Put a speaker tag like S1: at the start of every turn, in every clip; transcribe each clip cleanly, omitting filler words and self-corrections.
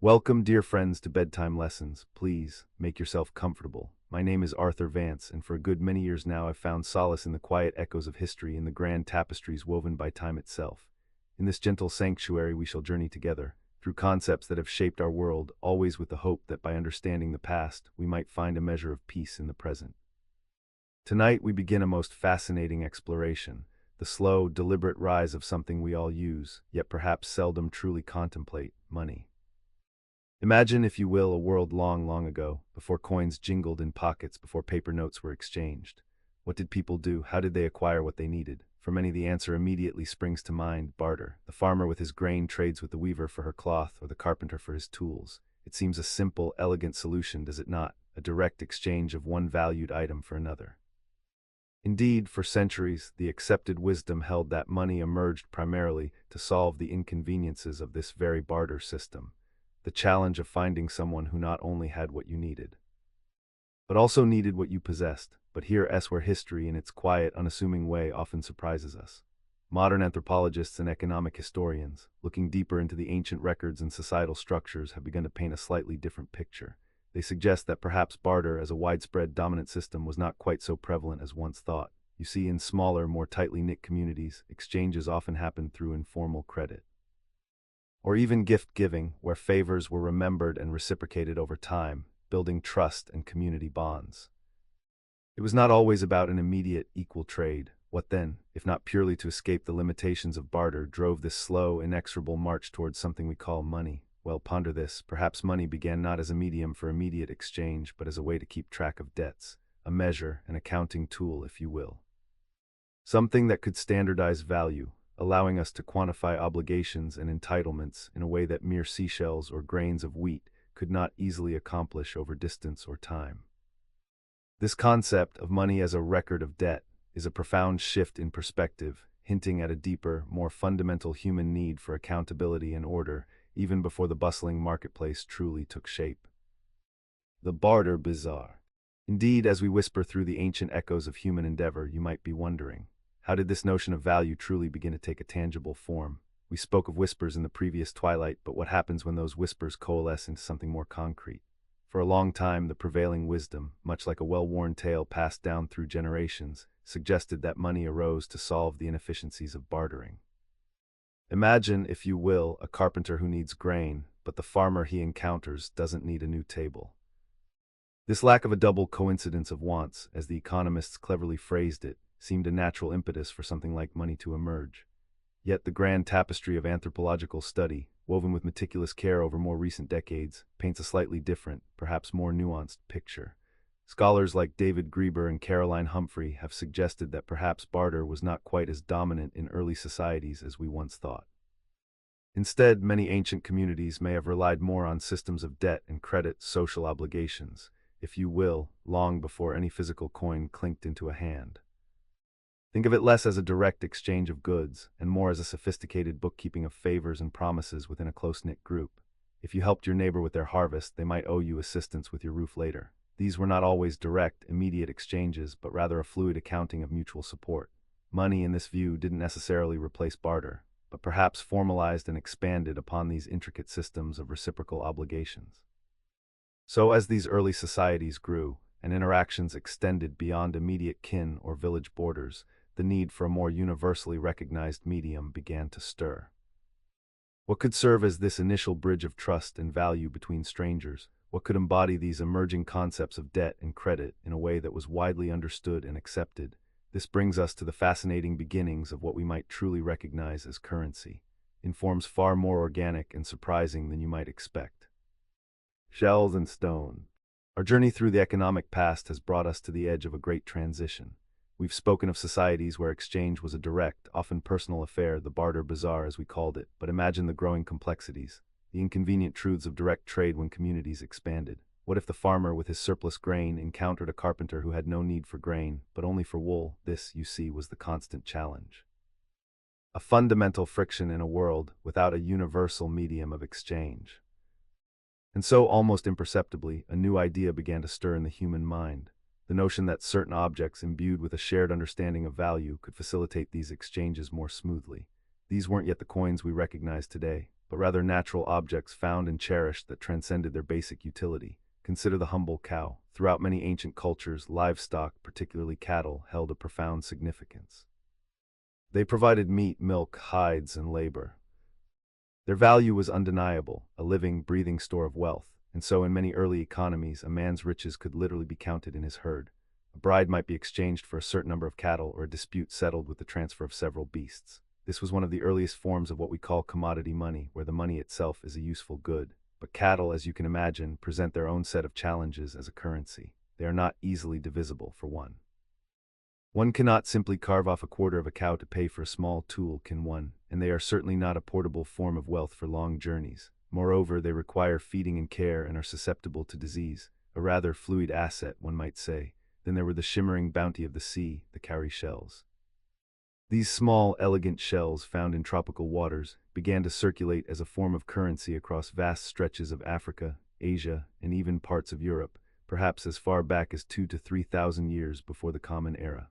S1: Welcome, dear friends, to Bedtime Lessons. Please make yourself comfortable. My name is Arthur Vance, and for a good many years now I've found solace in the quiet echoes of history and the grand tapestries woven by time itself. In this gentle sanctuary we shall journey together, through concepts that have shaped our world, always with the hope that by understanding the past, we might find a measure of peace in the present. Tonight we begin a most fascinating exploration, the slow, deliberate rise of something we all use, yet perhaps seldom truly contemplate: money. Imagine, if you will, a world long, long ago, before coins jingled in pockets, before paper notes were exchanged. What did people do? How did they acquire what they needed? For many, the answer immediately springs to mind: barter. The farmer with his grain trades with the weaver for her cloth, or the carpenter for his tools. It seems a simple, elegant solution, does it not? A direct exchange of one valued item for another. Indeed, for centuries, the accepted wisdom held that money emerged primarily to solve the inconveniences of this very barter system. The challenge of finding someone who not only had what you needed, but also needed what you possessed. But here's where history, in its quiet, unassuming way, often surprises us. Modern anthropologists and economic historians, looking deeper into the ancient records and societal structures, have begun to paint a slightly different picture. They suggest that perhaps barter as a widespread dominant system was not quite so prevalent as once thought. You see, in smaller, more tightly knit communities, exchanges often happened through informal credit, or even gift-giving, where favors were remembered and reciprocated over time, building trust and community bonds. It was not always about an immediate, equal trade. What then, if not purely to escape the limitations of barter, drove this slow, inexorable march towards something we call money? Well, ponder this. Perhaps money began not as a medium for immediate exchange, but as a way to keep track of debts, a measure, an accounting tool, if you will. Something that could standardize value, allowing us to quantify obligations and entitlements in a way that mere seashells or grains of wheat could not easily accomplish over distance or time. This concept of money as a record of debt is a profound shift in perspective, hinting at a deeper, more fundamental human need for accountability and order, even before the bustling marketplace truly took shape. The Barter Bazaar. Indeed, as we whisper through the ancient echoes of human endeavor, you might be wondering, how did this notion of value truly begin to take a tangible form? We spoke of whispers in the previous twilight, but what happens when those whispers coalesce into something more concrete? For a long time, the prevailing wisdom, much like a well-worn tale passed down through generations, suggested that money arose to solve the inefficiencies of bartering. Imagine, if you will, a carpenter who needs grain, but the farmer he encounters doesn't need a new table. This lack of a double coincidence of wants, as the economists cleverly phrased it, seemed a natural impetus for something like money to emerge. Yet the grand tapestry of anthropological study, woven with meticulous care over more recent decades, paints a slightly different, perhaps more nuanced picture. Scholars like David Graeber and Caroline Humphrey have suggested that perhaps barter was not quite as dominant in early societies as we once thought. Instead, many ancient communities may have relied more on systems of debt and credit, social obligations, if you will, long before any physical coin clinked into a hand. Think of it less as a direct exchange of goods, and more as a sophisticated bookkeeping of favors and promises within a close-knit group. If you helped your neighbor with their harvest, they might owe you assistance with your roof later. These were not always direct, immediate exchanges, but rather a fluid accounting of mutual support. Money, in this view, didn't necessarily replace barter, but perhaps formalized and expanded upon these intricate systems of reciprocal obligations. So, as these early societies grew, and interactions extended beyond immediate kin or village borders, the need for a more universally recognized medium began to stir. What could serve as this initial bridge of trust and value between strangers? What could embody these emerging concepts of debt and credit in a way that was widely understood and accepted? This brings us to the fascinating beginnings of what we might truly recognize as currency, in forms far more organic and surprising than you might expect. Shells and stone. Our journey through the economic past has brought us to the edge of a great transition. We've spoken of societies where exchange was a direct, often personal affair, the barter bazaar as we called it, but imagine the growing complexities, the inconvenient truths of direct trade when communities expanded. What if the farmer with his surplus grain encountered a carpenter who had no need for grain, but only for wool? This, you see, was the constant challenge. A fundamental friction in a world without a universal medium of exchange. And so, almost imperceptibly, a new idea began to stir in the human mind. The notion that certain objects imbued with a shared understanding of value could facilitate these exchanges more smoothly. These weren't yet the coins we recognize today, but rather natural objects found and cherished that transcended their basic utility. Consider the humble cow. Throughout many ancient cultures, livestock, particularly cattle, held a profound significance. They provided meat, milk, hides, and labor. Their value was undeniable, a living, breathing store of wealth, and so in many early economies, a man's riches could literally be counted in his herd. A bride might be exchanged for a certain number of cattle, or a dispute settled with the transfer of several beasts. This was one of the earliest forms of what we call commodity money, where the money itself is a useful good. But cattle, as you can imagine, present their own set of challenges as a currency. They are not easily divisible, for one. One cannot simply carve off a quarter of a cow to pay for a small tool, can one, and they are certainly not a portable form of wealth for long journeys. Moreover, they require feeding and care and are susceptible to disease, a rather fluid asset, one might say. Then there were the shimmering bounty of the sea, the cowrie shells. These small, elegant shells, found in tropical waters, began to circulate as a form of currency across vast stretches of Africa, Asia, and even parts of Europe, perhaps as far back as 2,000 to 3,000 years before the Common Era.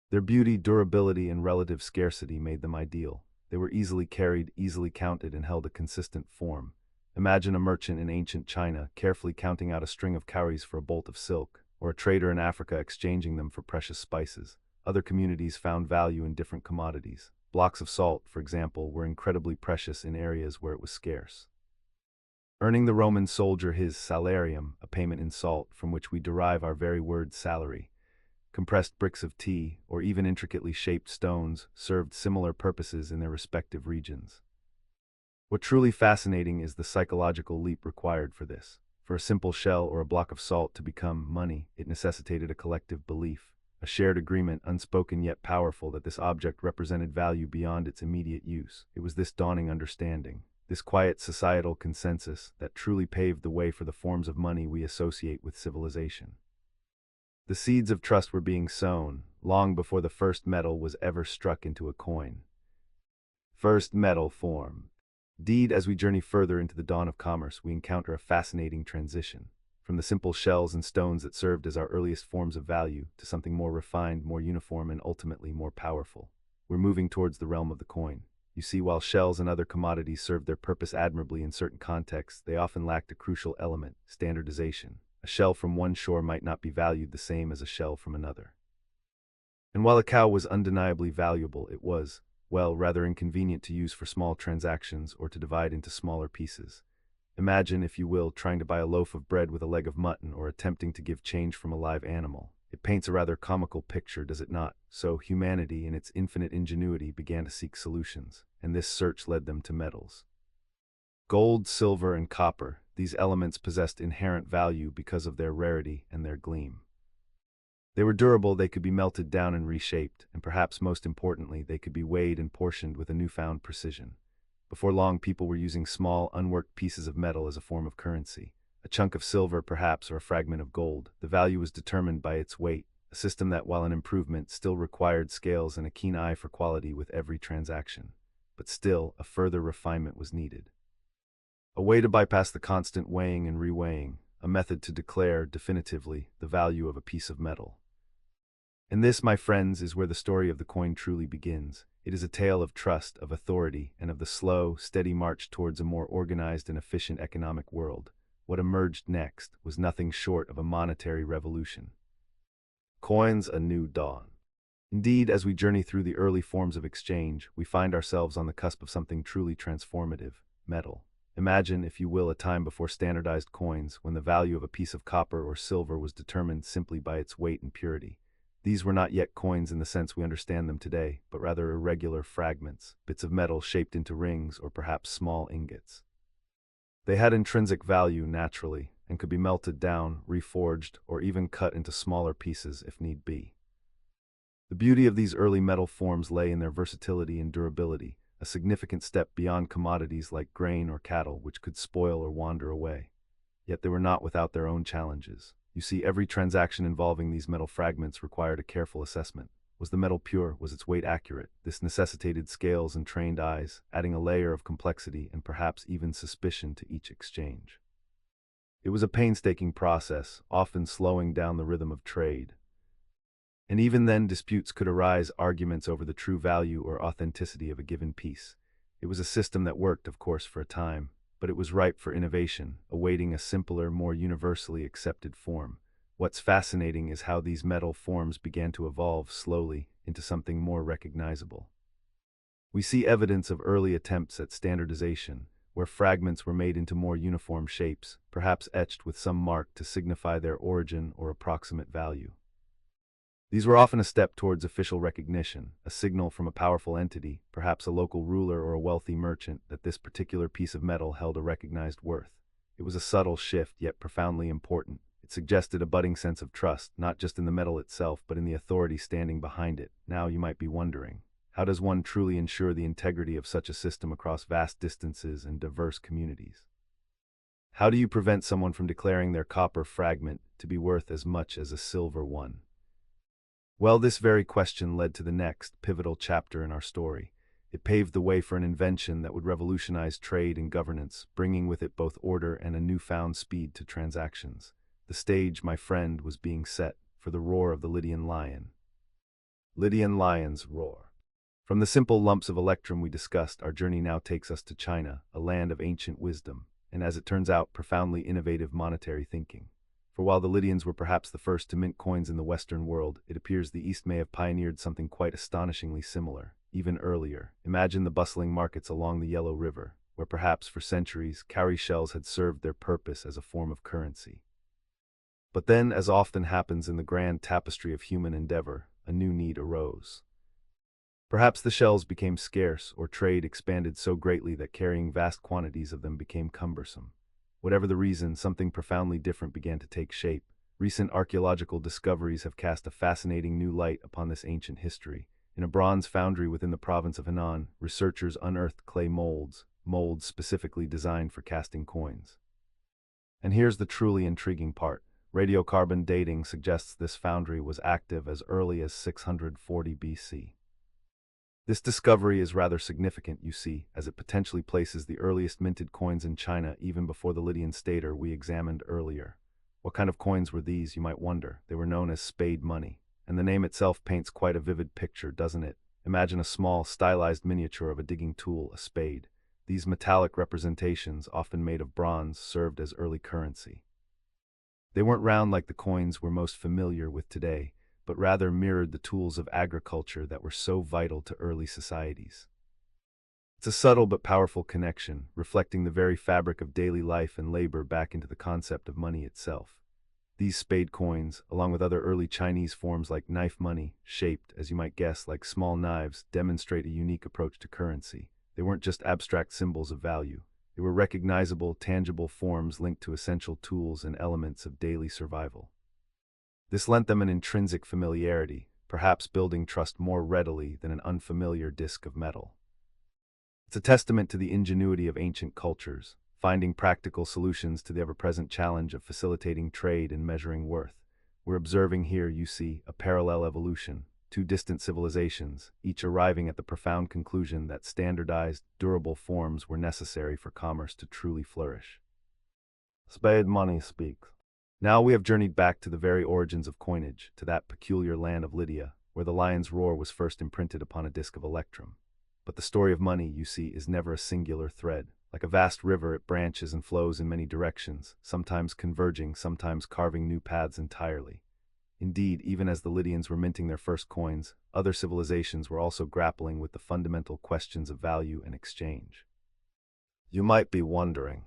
S1: Their beauty, durability, and relative scarcity made them ideal. They were easily carried, easily counted, and held a consistent form. Imagine a merchant in ancient China carefully counting out a string of cowries for a bolt of silk, or a trader in Africa exchanging them for precious spices. Other communities found value in different commodities. Blocks of salt, for example, were incredibly precious in areas where it was scarce. Earning the Roman soldier his salarium, a payment in salt from which we derive our very word salary. Compressed bricks of tea, or even intricately shaped stones, served similar purposes in their respective regions. What truly fascinating is the psychological leap required for this. For a simple shell or a block of salt to become money, it necessitated a collective belief, a shared agreement, unspoken yet powerful, that this object represented value beyond its immediate use. It was this dawning understanding, this quiet societal consensus, that truly paved the way for the forms of money we associate with civilization. The seeds of trust were being sown, long before the first metal was ever struck into a coin. First metal form. Indeed, as we journey further into the dawn of commerce, we encounter a fascinating transition. From the simple shells and stones that served as our earliest forms of value, to something more refined, more uniform, and ultimately more powerful. We're moving towards the realm of the coin. You see, while shells and other commodities served their purpose admirably in certain contexts, they often lacked a crucial element: standardization. A shell from one shore might not be valued the same as a shell from another. And while a cow was undeniably valuable, it was, well, rather inconvenient to use for small transactions or to divide into smaller pieces. Imagine, if you will, trying to buy a loaf of bread with a leg of mutton, or attempting to give change from a live animal. It paints a rather comical picture, does it not? So humanity, in its infinite ingenuity, began to seek solutions, and this search led them to metals. Gold, silver, and copper, these elements possessed inherent value because of their rarity and their gleam. They were durable, they could be melted down and reshaped, and perhaps most importantly, they could be weighed and portioned with a newfound precision. Before long, people were using small, unworked pieces of metal as a form of currency. A chunk of silver, perhaps, or a fragment of gold. The value was determined by its weight, a system that, while an improvement, still required scales and a keen eye for quality with every transaction. But still, a further refinement was needed. A way to bypass the constant weighing and reweighing, a method to declare, definitively, the value of a piece of metal. And this, my friends, is where the story of the coin truly begins. It is a tale of trust, of authority, and of the slow, steady march towards a more organized and efficient economic world. What emerged next was nothing short of a monetary revolution. Coins, a new dawn. Indeed, as we journey through the early forms of exchange, we find ourselves on the cusp of something truly transformative: metal. Imagine, if you will, a time before standardized coins, when the value of a piece of copper or silver was determined simply by its weight and purity. These were not yet coins in the sense we understand them today, but rather irregular fragments, bits of metal shaped into rings or perhaps small ingots. They had intrinsic value naturally, and could be melted down, reforged, or even cut into smaller pieces if need be. The beauty of these early metal forms lay in their versatility and durability, a significant step beyond commodities like grain or cattle, which could spoil or wander away. Yet they were not without their own challenges. You see, every transaction involving these metal fragments required a careful assessment. Was the metal pure? Was its weight accurate? This necessitated scales and trained eyes, adding a layer of complexity and perhaps even suspicion to each exchange. It was a painstaking process, often slowing down the rhythm of trade. And even then, disputes could arise, arguments over the true value or authenticity of a given piece. It was a system that worked, of course, for a time, but it was ripe for innovation, awaiting a simpler, more universally accepted form. What's fascinating is how these metal forms began to evolve slowly into something more recognizable. We see evidence of early attempts at standardization, where fragments were made into more uniform shapes, perhaps etched with some mark to signify their origin or approximate value. These were often a step towards official recognition, a signal from a powerful entity, perhaps a local ruler or a wealthy merchant, that this particular piece of metal held a recognized worth. It was a subtle shift, yet profoundly important. It suggested a budding sense of trust, not just in the metal itself, but in the authority standing behind it. Now you might be wondering, how does one truly ensure the integrity of such a system across vast distances and diverse communities? How do you prevent someone from declaring their copper fragment to be worth as much as a silver one? Well, this very question led to the next pivotal chapter in our story. It paved the way for an invention that would revolutionize trade and governance, bringing with it both order and a newfound speed to transactions. The stage, my friend, was being set for the roar of the Lydian Lion. Lydian Lion's roar. From the simple lumps of electrum we discussed, our journey now takes us to China, a land of ancient wisdom, and as it turns out, profoundly innovative monetary thinking. For while the Lydians were perhaps the first to mint coins in the Western world, it appears the East may have pioneered something quite astonishingly similar, even earlier. Imagine the bustling markets along the Yellow River, where perhaps for centuries, cowrie shells had served their purpose as a form of currency. But then, as often happens in the grand tapestry of human endeavor, a new need arose. Perhaps the shells became scarce, or trade expanded so greatly that carrying vast quantities of them became cumbersome. Whatever the reason, something profoundly different began to take shape. Recent archaeological discoveries have cast a fascinating new light upon this ancient history. In a bronze foundry within the province of Henan, researchers unearthed clay molds specifically designed for casting coins. And here's the truly intriguing part. Radiocarbon dating suggests this foundry was active as early as 640 BC. This discovery is rather significant, you see, as it potentially places the earliest minted coins in China even before the Lydian stater we examined earlier. What kind of coins were these, you might wonder? They were known as spade money, and the name itself paints quite a vivid picture, doesn't it? Imagine a small, stylized miniature of a digging tool, a spade. These metallic representations, often made of bronze, served as early currency. They weren't round like the coins we're most familiar with today, but rather mirrored the tools of agriculture that were so vital to early societies. It's a subtle but powerful connection, reflecting the very fabric of daily life and labor back into the concept of money itself. These spade coins, along with other early Chinese forms like knife money, shaped, as you might guess, like small knives, demonstrate a unique approach to currency. They weren't just abstract symbols of value. They were recognizable, tangible forms linked to essential tools and elements of daily survival. This lent them an intrinsic familiarity, perhaps building trust more readily than an unfamiliar disk of metal. It's a testament to the ingenuity of ancient cultures, finding practical solutions to the ever-present challenge of facilitating trade and measuring worth. We're observing here, you see, a parallel evolution, two distant civilizations, each arriving at the profound conclusion that standardized, durable forms were necessary for commerce to truly flourish. Spade money speaks. Now we have journeyed back to the very origins of coinage, to that peculiar land of Lydia, where the lion's roar was first imprinted upon a disk of electrum. But the story of money, you see, is never a singular thread. Like a vast river, it branches and flows in many directions, sometimes converging, sometimes carving new paths entirely. Indeed, even as the Lydians were minting their first coins, other civilizations were also grappling with the fundamental questions of value and exchange. You might be wondering,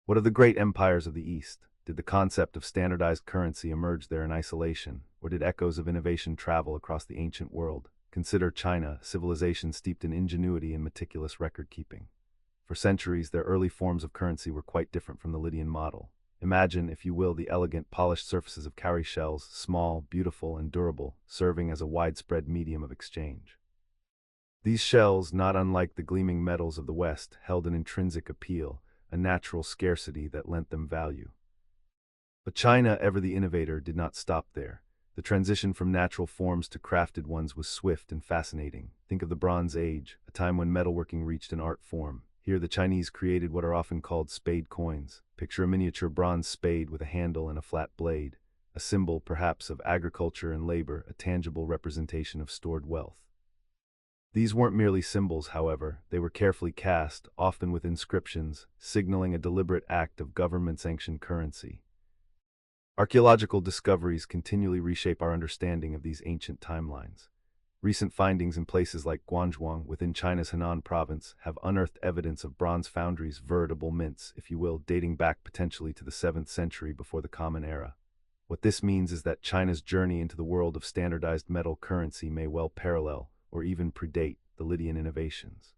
S1: what of the great empires of the East? Did the concept of standardized currency emerge there in isolation, or did echoes of innovation travel across the ancient world? Consider China, a civilization steeped in ingenuity and meticulous record-keeping. For centuries, their early forms of currency were quite different from the Lydian model. Imagine, if you will, the elegant, polished surfaces of cowrie shells, small, beautiful, and durable, serving as a widespread medium of exchange. These shells, not unlike the gleaming metals of the West, held an intrinsic appeal, a natural scarcity that lent them value. But China, ever the innovator, did not stop there. The transition from natural forms to crafted ones was swift and fascinating. Think of the Bronze Age, a time when metalworking reached an art form. Here the Chinese created what are often called spade coins. Picture a miniature bronze spade with a handle and a flat blade, a symbol perhaps of agriculture and labor, a tangible representation of stored wealth. These weren't merely symbols, however, they were carefully cast, often with inscriptions, signaling a deliberate act of government-sanctioned currency. Archaeological discoveries continually reshape our understanding of these ancient timelines. Recent findings in places like Guangzhou within China's Henan province have unearthed evidence of bronze foundries, veritable mints, if you will, dating back potentially to the 7th century before the Common Era. What this means is that China's journey into the world of standardized metal currency may well parallel, or even predate, the Lydian innovations.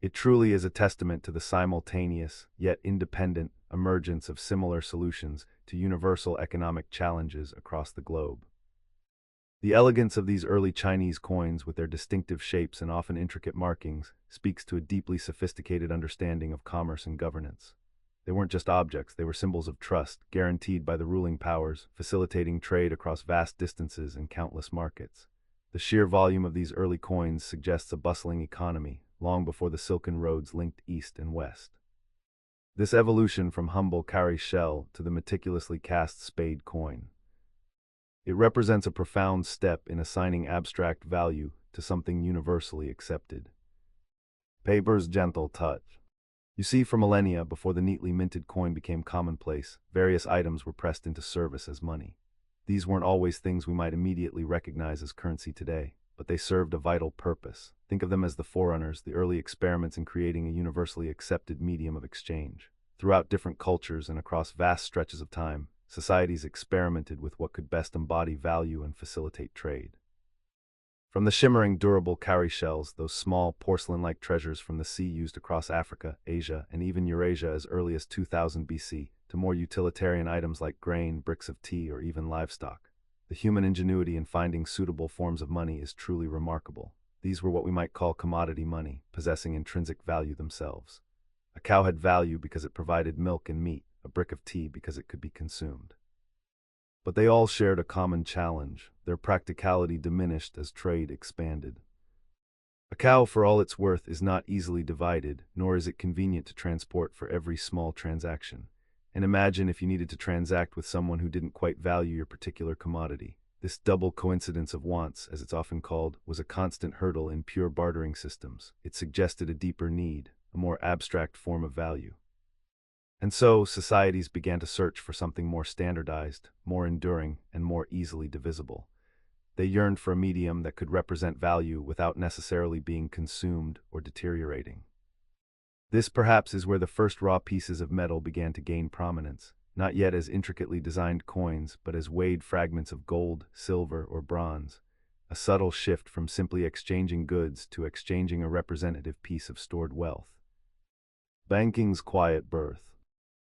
S1: It truly is a testament to the simultaneous, yet independent, emergence of similar solutions to universal economic challenges across the globe. The elegance of these early Chinese coins with their distinctive shapes and often intricate markings speaks to a deeply sophisticated understanding of commerce and governance. They weren't just objects, they were symbols of trust, guaranteed by the ruling powers, facilitating trade across vast distances and countless markets. The sheer volume of these early coins suggests a bustling economy, long before the silken roads linked east and west. This evolution from humble cowrie shell to the meticulously cast spade coin. It represents a profound step in assigning abstract value to something universally accepted. Paper's gentle touch. You see, for millennia before the neatly minted coin became commonplace, various items were pressed into service as money. These weren't always things we might immediately recognize as currency today, but they served a vital purpose. Think of them as the forerunners, the early experiments in creating a universally accepted medium of exchange. Throughout different cultures and across vast stretches of time, societies experimented with what could best embody value and facilitate trade. From the shimmering, durable cowrie shells, those small, porcelain-like treasures from the sea used across Africa, Asia, and even Eurasia as early as 2000 BC, to more utilitarian items like grain, bricks of tea, or even livestock. The human ingenuity in finding suitable forms of money is truly remarkable. These were what we might call commodity money, possessing intrinsic value themselves. A cow had value because it provided milk and meat, a brick of tea because it could be consumed. But they all shared a common challenge. Their practicality diminished as trade expanded. A cow, for all its worth, is not easily divided, nor is it convenient to transport for every small transaction. And imagine if you needed to transact with someone who didn't quite value your particular commodity. This double coincidence of wants, as it's often called, was a constant hurdle in pure bartering systems. It suggested a deeper need, a more abstract form of value. And so, societies began to search for something more standardized, more enduring, and more easily divisible. They yearned for a medium that could represent value without necessarily being consumed or deteriorating. This perhaps is where the first raw pieces of metal began to gain prominence, not yet as intricately designed coins, but as weighed fragments of gold, silver, or bronze, a subtle shift from simply exchanging goods to exchanging a representative piece of stored wealth. Banking's quiet birth.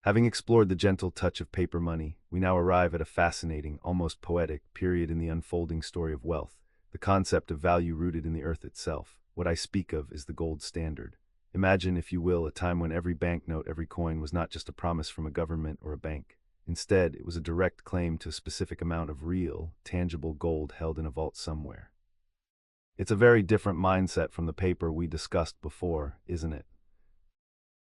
S1: Having explored the gentle touch of paper money, we now arrive at a fascinating, almost poetic, period in the unfolding story of wealth, the concept of value rooted in the earth itself. What I speak of is the gold standard. Imagine, if you will, a time when every banknote, every coin was not just a promise from a government or a bank. Instead, it was a direct claim to a specific amount of real, tangible gold held in a vault somewhere. It's a very different mindset from the paper we discussed before, isn't it?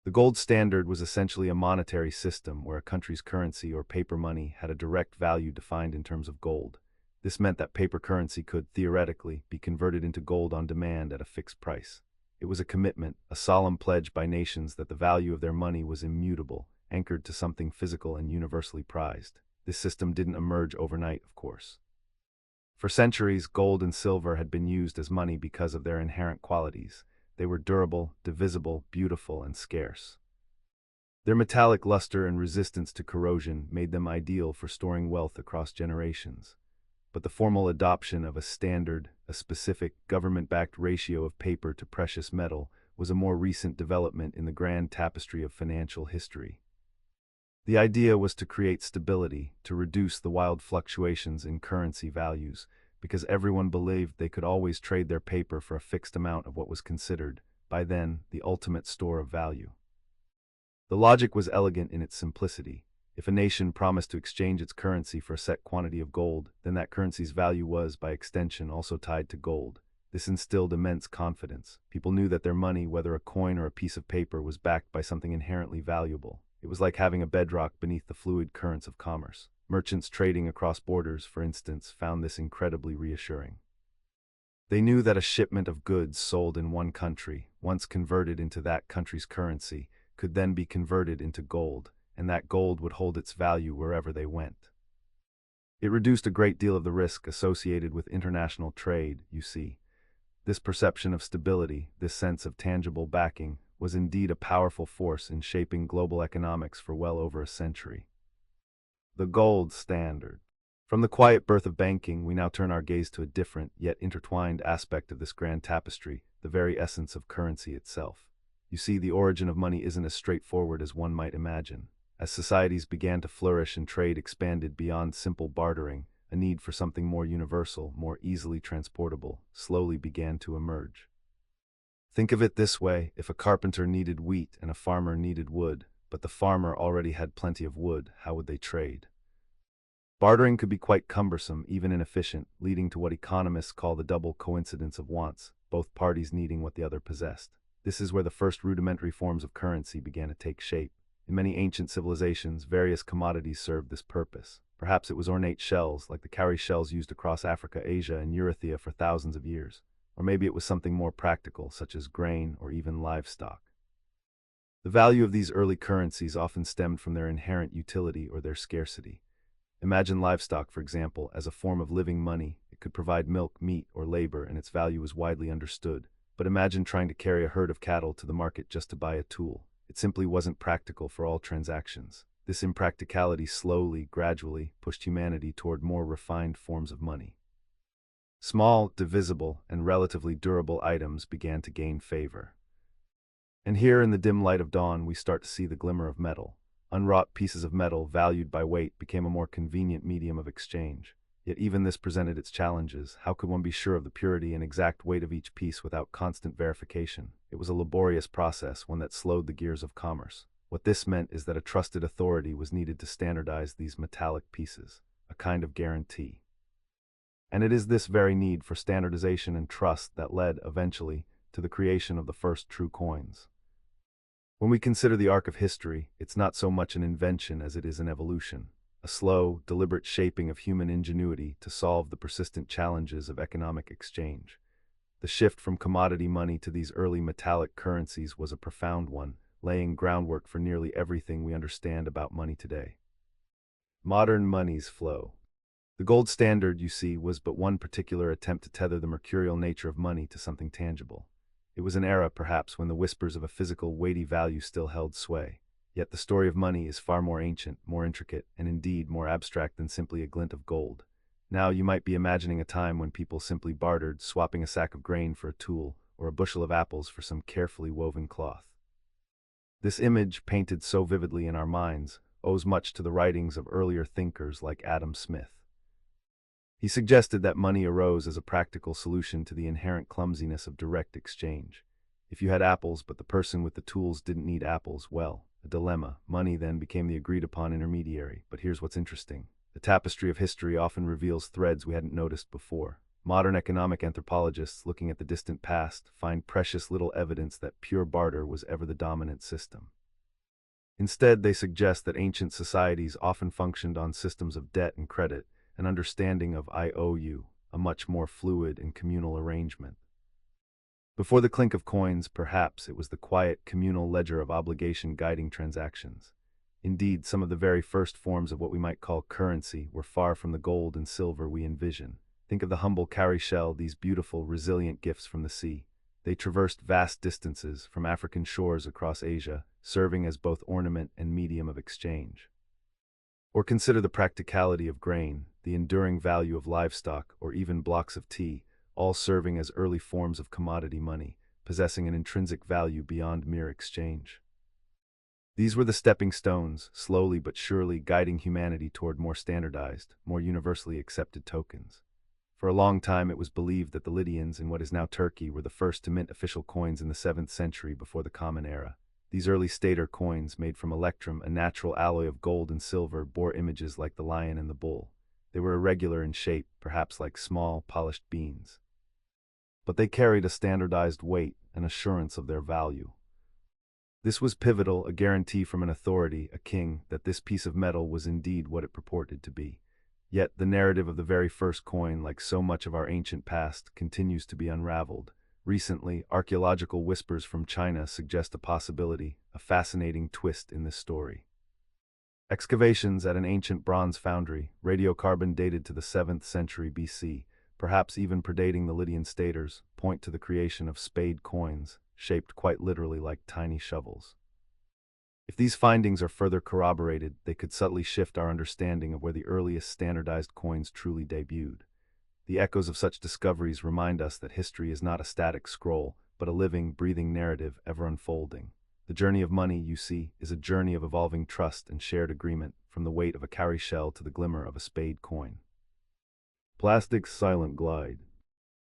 S1: The gold standard was essentially a monetary system where a country's currency or paper money had a direct value defined in terms of gold. This meant that paper currency could, theoretically, be converted into gold on demand at a fixed price. It was a commitment, a solemn pledge by nations that the value of their money was immutable, anchored to something physical and universally prized. This system didn't emerge overnight, of course. For centuries, gold and silver had been used as money because of their inherent qualities. They were durable, divisible, beautiful, and scarce. Their metallic luster and resistance to corrosion made them ideal for storing wealth across generations. But the formal adoption of a standard, a specific, government-backed ratio of paper to precious metal, was a more recent development in the grand tapestry of financial history. The idea was to create stability, to reduce the wild fluctuations in currency values, because everyone believed they could always trade their paper for a fixed amount of what was considered, by then, the ultimate store of value. The logic was elegant in its simplicity. If a nation promised to exchange its currency for a set quantity of gold, then that currency's value was, by extension, also tied to gold. This instilled immense confidence. People knew that their money, whether a coin or a piece of paper, was backed by something inherently valuable. It was like having a bedrock beneath the fluid currents of commerce. Merchants trading across borders, for instance, found this incredibly reassuring. They knew that a shipment of goods sold in one country, once converted into that country's currency, could then be converted into gold, and that gold would hold its value wherever they went. It reduced a great deal of the risk associated with international trade, you see. This perception of stability, this sense of tangible backing, was indeed a powerful force in shaping global economics for well over a century. The gold standard. From the quiet birth of banking, we now turn our gaze to a different, yet intertwined aspect of this grand tapestry, the very essence of currency itself. You see, the origin of money isn't as straightforward as one might imagine. As societies began to flourish and trade expanded beyond simple bartering, a need for something more universal, more easily transportable, slowly began to emerge. Think of it this way: if a carpenter needed wheat and a farmer needed wood, but the farmer already had plenty of wood, how would they trade? Bartering could be quite cumbersome, even inefficient, leading to what economists call the double coincidence of wants, both parties needing what the other possessed. This is where the first rudimentary forms of currency began to take shape. In many ancient civilizations, various commodities served this purpose. Perhaps it was ornate shells, like the cowrie shells used across Africa, Asia, and Eurathea for thousands of years. Or maybe it was something more practical, such as grain or even livestock. The value of these early currencies often stemmed from their inherent utility or their scarcity. Imagine livestock, for example, as a form of living money. It could provide milk, meat, or labor, and its value was widely understood. But imagine trying to carry a herd of cattle to the market just to buy a tool. It simply wasn't practical for all transactions. This impracticality slowly, gradually, pushed humanity toward more refined forms of money. Small, divisible, and relatively durable items began to gain favor. And here, in the dim light of dawn, we start to see the glimmer of metal. Unwrought pieces of metal, valued by weight, became a more convenient medium of exchange. Yet even this presented its challenges. How could one be sure of the purity and exact weight of each piece without constant verification? It was a laborious process, one that slowed the gears of commerce. What this meant is that a trusted authority was needed to standardize these metallic pieces, a kind of guarantee. And it is this very need for standardization and trust that led, eventually, to the creation of the first true coins. When we consider the arc of history, it's not so much an invention as it is an evolution, a slow, deliberate shaping of human ingenuity to solve the persistent challenges of economic exchange. The shift from commodity money to these early metallic currencies was a profound one, laying groundwork for nearly everything we understand about money today. Modern money's flow. The gold standard, you see, was but one particular attempt to tether the mercurial nature of money to something tangible. It was an era, perhaps, when the whispers of a physical, weighty value still held sway. Yet the story of money is far more ancient, more intricate, and indeed more abstract than simply a glint of gold. Now you might be imagining a time when people simply bartered, swapping a sack of grain for a tool, or a bushel of apples for some carefully woven cloth. This image, painted so vividly in our minds, owes much to the writings of earlier thinkers like Adam Smith. He suggested that money arose as a practical solution to the inherent clumsiness of direct exchange. If you had apples but the person with the tools didn't need apples, well, a dilemma. Money then became the agreed-upon intermediary. But here's what's interesting. The tapestry of history often reveals threads we hadn't noticed before. Modern economic anthropologists, looking at the distant past, find precious little evidence that pure barter was ever the dominant system. Instead, they suggest that ancient societies often functioned on systems of debt and credit, an understanding of I owe you, a much more fluid and communal arrangement. Before the clink of coins, perhaps, it was the quiet, communal ledger of obligation guiding transactions. Indeed, some of the very first forms of what we might call currency were far from the gold and silver we envision. Think of the humble cowrie shell, these beautiful, resilient gifts from the sea. They traversed vast distances, from African shores across Asia, serving as both ornament and medium of exchange. Or consider the practicality of grain, the enduring value of livestock, or even blocks of tea, all serving as early forms of commodity money, possessing an intrinsic value beyond mere exchange. These were the stepping stones, slowly but surely guiding humanity toward more standardized, more universally accepted tokens. For a long time it was believed that the Lydians in what is now Turkey were the first to mint official coins in the 7th century before the Common Era. These early stater coins, made from electrum, a natural alloy of gold and silver, bore images like the lion and the bull. They were irregular in shape, perhaps like small, polished beans. But they carried a standardized weight, an assurance of their value. This was pivotal, a guarantee from an authority, a king, that this piece of metal was indeed what it purported to be. Yet the narrative of the very first coin, like so much of our ancient past, continues to be unraveled. Recently, archaeological whispers from China suggest a possibility, a fascinating twist in this story. Excavations at an ancient bronze foundry, radiocarbon dated to the 7th century BC, perhaps even predating the Lydian staters, point to the creation of spade coins, shaped quite literally like tiny shovels. If these findings are further corroborated, they could subtly shift our understanding of where the earliest standardized coins truly debuted. The echoes of such discoveries remind us that history is not a static scroll, but a living, breathing narrative ever unfolding. The journey of money, you see, is a journey of evolving trust and shared agreement, from the weight of a cowrie shell to the glimmer of a spade coin. Plastic's silent glide.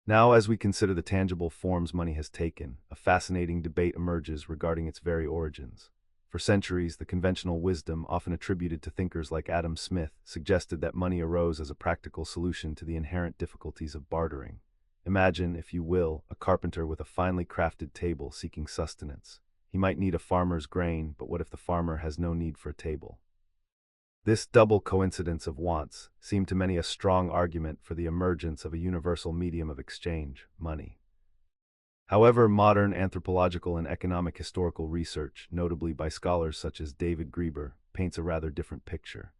S1: Now, as we consider the tangible forms money has taken, a fascinating debate emerges regarding its very origins. For centuries, the conventional wisdom, often attributed to thinkers like Adam Smith, suggested that money arose as a practical solution to the inherent difficulties of bartering. Imagine, if you will, a carpenter with a finely crafted table seeking sustenance. He might need a farmer's grain, but what if the farmer has no need for a table? This double coincidence of wants seemed to many a strong argument for the emergence of a universal medium of exchange, money. However, modern anthropological and economic historical research, notably by scholars such as David Graeber, paints a rather different picture.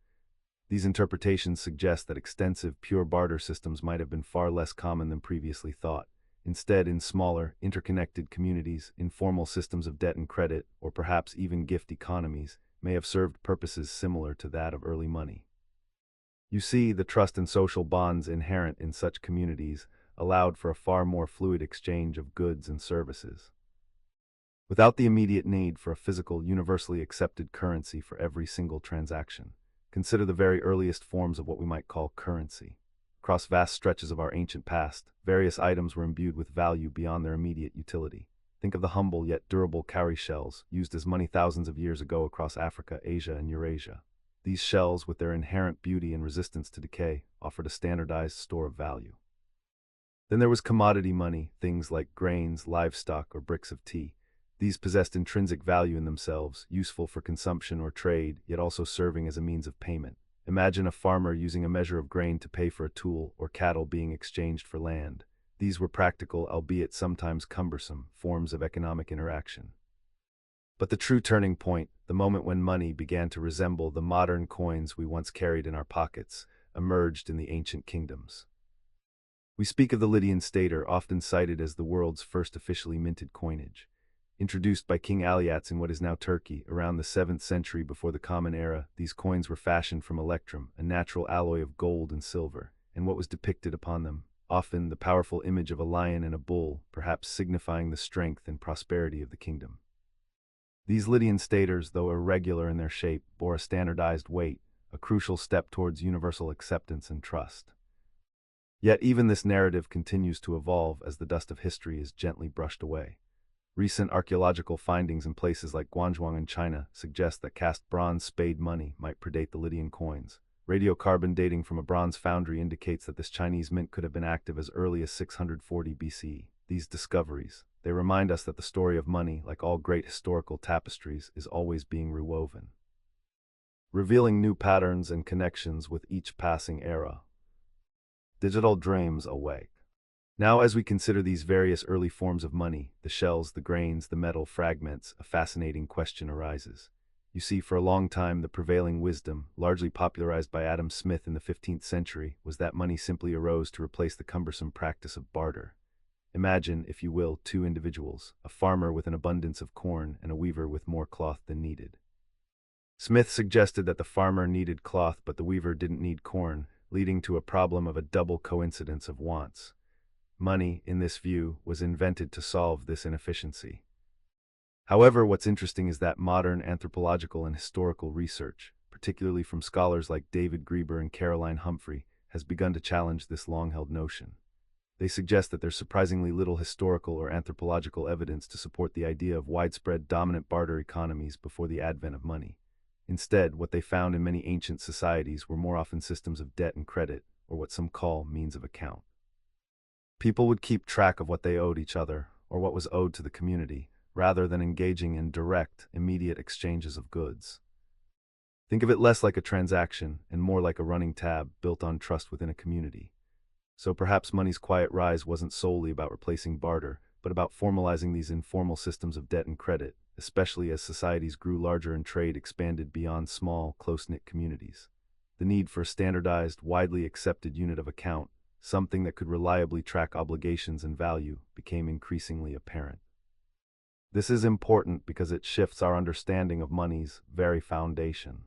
S1: These interpretations suggest that extensive, pure barter systems might have been far less common than previously thought. Instead, in smaller, interconnected communities, informal systems of debt and credit, or perhaps even gift economies, may have served purposes similar to that of early money. You see, the trust and social bonds inherent in such communities allowed for a far more fluid exchange of goods and services. Without the immediate need for a physical, universally accepted currency for every single transaction. Consider the very earliest forms of what we might call currency. Across vast stretches of our ancient past, various items were imbued with value beyond their immediate utility. Think of the humble yet durable cowrie shells, used as money thousands of years ago across Africa, Asia, and Eurasia. These shells, with their inherent beauty and resistance to decay, offered a standardized store of value. Then there was commodity money, things like grains, livestock, or bricks of tea. These possessed intrinsic value in themselves, useful for consumption or trade, yet also serving as a means of payment. Imagine a farmer using a measure of grain to pay for a tool, or cattle being exchanged for land. These were practical, albeit sometimes cumbersome, forms of economic interaction. But the true turning point, the moment when money began to resemble the modern coins we once carried in our pockets, emerged in the ancient kingdoms. We speak of the Lydian stater, often cited as the world's first officially minted coinage. Introduced by King Aliats in what is now Turkey, around the 7th century before the Common Era, these coins were fashioned from electrum, a natural alloy of gold and silver, and what was depicted upon them, often the powerful image of a lion and a bull, perhaps signifying the strength and prosperity of the kingdom. These Lydian staters, though irregular in their shape, bore a standardized weight, a crucial step towards universal acceptance and trust. Yet even this narrative continues to evolve as the dust of history is gently brushed away. Recent archaeological findings in places like Guangzhou in China suggest that cast bronze spade money might predate the Lydian coins. Radiocarbon dating from a bronze foundry indicates that this Chinese mint could have been active as early as 640 BCE. These discoveries, they remind us that the story of money, like all great historical tapestries, is always being rewoven, revealing new patterns and connections with each passing era. Digital dreams awake. Now, as we consider these various early forms of money, the shells, the grains, the metal fragments, a fascinating question arises. You see, for a long time, the prevailing wisdom, largely popularized by Adam Smith in the 15th century, was that money simply arose to replace the cumbersome practice of barter. Imagine, if you will, two individuals, a farmer with an abundance of corn and a weaver with more cloth than needed. Smith suggested that the farmer needed cloth but the weaver didn't need corn, leading to a problem of a double coincidence of wants. Money, in this view, was invented to solve this inefficiency. However, what's interesting is that modern anthropological and historical research, particularly from scholars like David Graeber and Caroline Humphrey, has begun to challenge this long-held notion. They suggest that there's surprisingly little historical or anthropological evidence to support the idea of widespread dominant barter economies before the advent of money. Instead, what they found in many ancient societies were more often systems of debt and credit, or what some call means of account. People would keep track of what they owed each other, or what was owed to the community, rather than engaging in direct, immediate exchanges of goods. Think of it less like a transaction and more like a running tab built on trust within a community. So perhaps money's quiet rise wasn't solely about replacing barter, but about formalizing these informal systems of debt and credit, especially as societies grew larger and trade expanded beyond small, close-knit communities. The need for a standardized, widely accepted unit of account, something that could reliably track obligations and value, became increasingly apparent. This is important because it shifts our understanding of money's very foundation.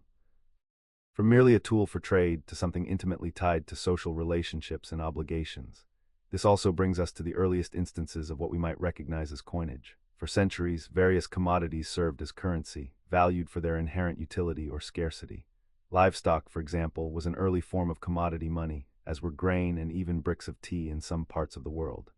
S1: From merely a tool for trade to something intimately tied to social relationships and obligations. This also brings us to the earliest instances of what we might recognize as coinage. For centuries, various commodities served as currency, valued for their inherent utility or scarcity. Livestock, for example, was an early form of commodity money, as were grain and even bricks of tea in some parts of the world.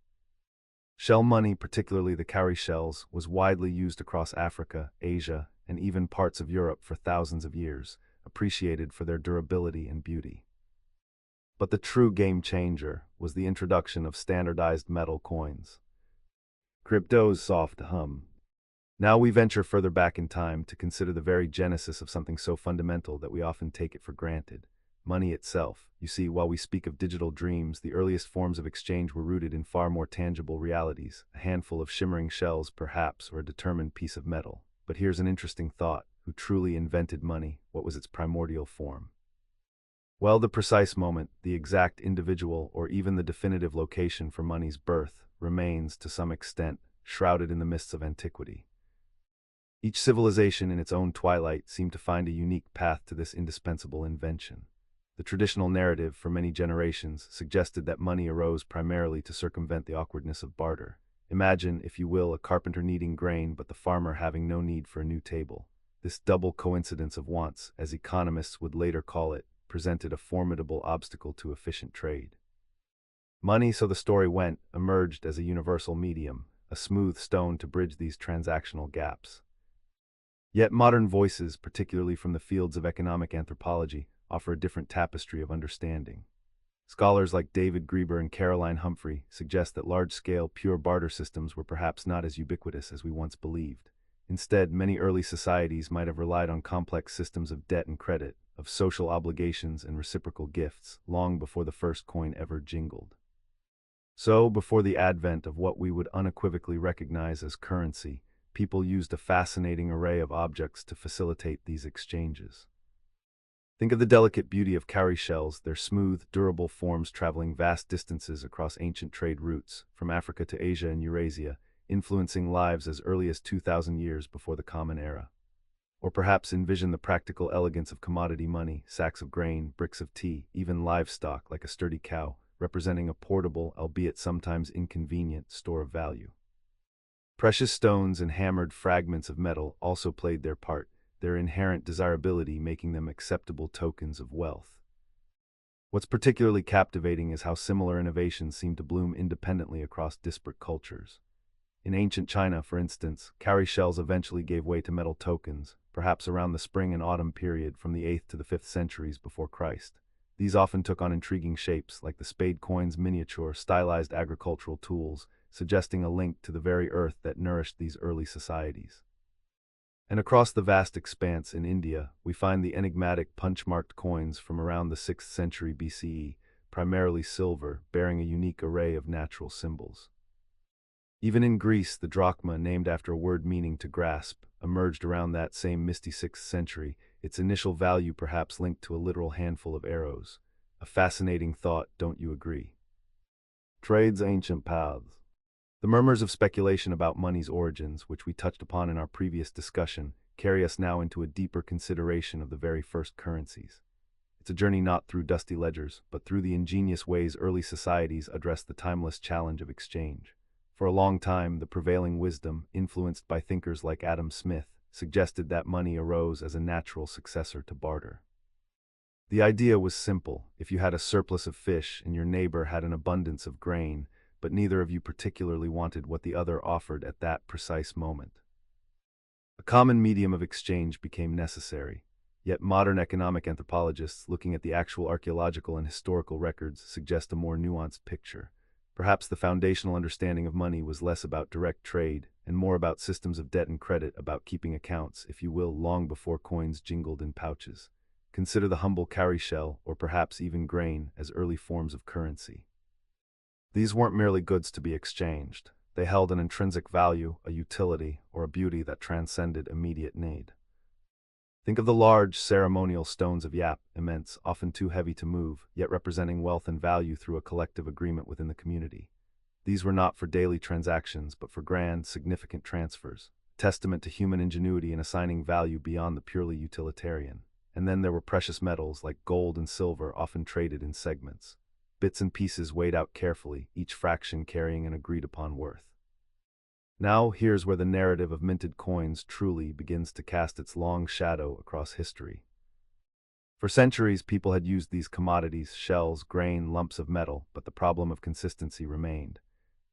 S1: Shell money, particularly the cowrie shells, was widely used across Africa, Asia, and even parts of Europe for thousands of years, appreciated for their durability and beauty. But the true game changer was the introduction of standardized metal coins. Crypto's soft hum. Now we venture further back in time to consider the very genesis of something so fundamental that we often take it for granted: money itself. You see, while we speak of digital dreams, the earliest forms of exchange were rooted in far more tangible realities, a handful of shimmering shells perhaps, or a determined piece of metal. But here's an interesting thought. Who truly invented money? What was its primordial form? Well, the precise moment, the exact individual, or even the definitive location for money's birth remains, to some extent, shrouded in the mists of antiquity. Each civilization in its own twilight seemed to find a unique path to this indispensable invention. The traditional narrative for many generations suggested that money arose primarily to circumvent the awkwardness of barter. Imagine, if you will, a carpenter needing grain but the farmer having no need for a new table. This double coincidence of wants, as economists would later call it, presented a formidable obstacle to efficient trade. Money, so the story went, emerged as a universal medium, a smooth stone to bridge these transactional gaps. Yet modern voices, particularly from the fields of economic anthropology, offer a different tapestry of understanding. Scholars like David Graeber and Caroline Humphrey suggest that large-scale, pure barter systems were perhaps not as ubiquitous as we once believed. Instead, many early societies might have relied on complex systems of debt and credit, of social obligations and reciprocal gifts, long before the first coin ever jingled. So, before the advent of what we would unequivocally recognize as currency, people used a fascinating array of objects to facilitate these exchanges. Think of the delicate beauty of cowrie shells, their smooth, durable forms traveling vast distances across ancient trade routes, from Africa to Asia and Eurasia, influencing lives as early as 2,000 years before the Common Era. Or perhaps envision the practical elegance of commodity money, sacks of grain, bricks of tea, even livestock like a sturdy cow, representing a portable, albeit sometimes inconvenient, store of value. Precious stones and hammered fragments of metal also played their part, their inherent desirability making them acceptable tokens of wealth. What's particularly captivating is how similar innovations seem to bloom independently across disparate cultures. In ancient China, for instance, cowrie shells eventually gave way to metal tokens, perhaps around the spring and autumn period from the 8th to the 5th centuries before Christ. These often took on intriguing shapes, like the Spade coin's miniature, stylized agricultural tools, suggesting a link to the very earth that nourished these early societies. And across the vast expanse in India, we find the enigmatic punch-marked coins from around the 6th century BCE, primarily silver, bearing a unique array of natural symbols. Even in Greece, the drachma, named after a word meaning to grasp, emerged around that same misty 6th century, its initial value perhaps linked to a literal handful of arrows. A fascinating thought, don't you agree? Trade's ancient paths. The murmurs of speculation about money's origins, which we touched upon in our previous discussion, carry us now into a deeper consideration of the very first currencies. It's a journey not through dusty ledgers, but through the ingenious ways early societies addressed the timeless challenge of exchange. For a long time, the prevailing wisdom, influenced by thinkers like Adam Smith, suggested that money arose as a natural successor to barter. The idea was simple: if you had a surplus of fish and your neighbor had an abundance of grain, but neither of you particularly wanted what the other offered at that precise moment, a common medium of exchange became necessary. Yet modern economic anthropologists, looking at the actual archaeological and historical records, suggest a more nuanced picture. Perhaps the foundational understanding of money was less about direct trade and more about systems of debt and credit, about keeping accounts, if you will, long before coins jingled in pouches. Consider the humble cowrie shell, or perhaps even grain, as early forms of currency. These weren't merely goods to be exchanged. They held an intrinsic value, a utility, or a beauty that transcended immediate need. Think of the large, ceremonial stones of Yap, immense, often too heavy to move, yet representing wealth and value through a collective agreement within the community. These were not for daily transactions, but for grand, significant transfers, testament to human ingenuity in assigning value beyond the purely utilitarian. And then there were precious metals like gold and silver, often traded in segments. Bits and pieces weighed out carefully, each fraction carrying an agreed-upon worth. Now, here's where the narrative of minted coins truly begins to cast its long shadow across history. For centuries, people had used these commodities, shells, grain, lumps of metal, but the problem of consistency remained.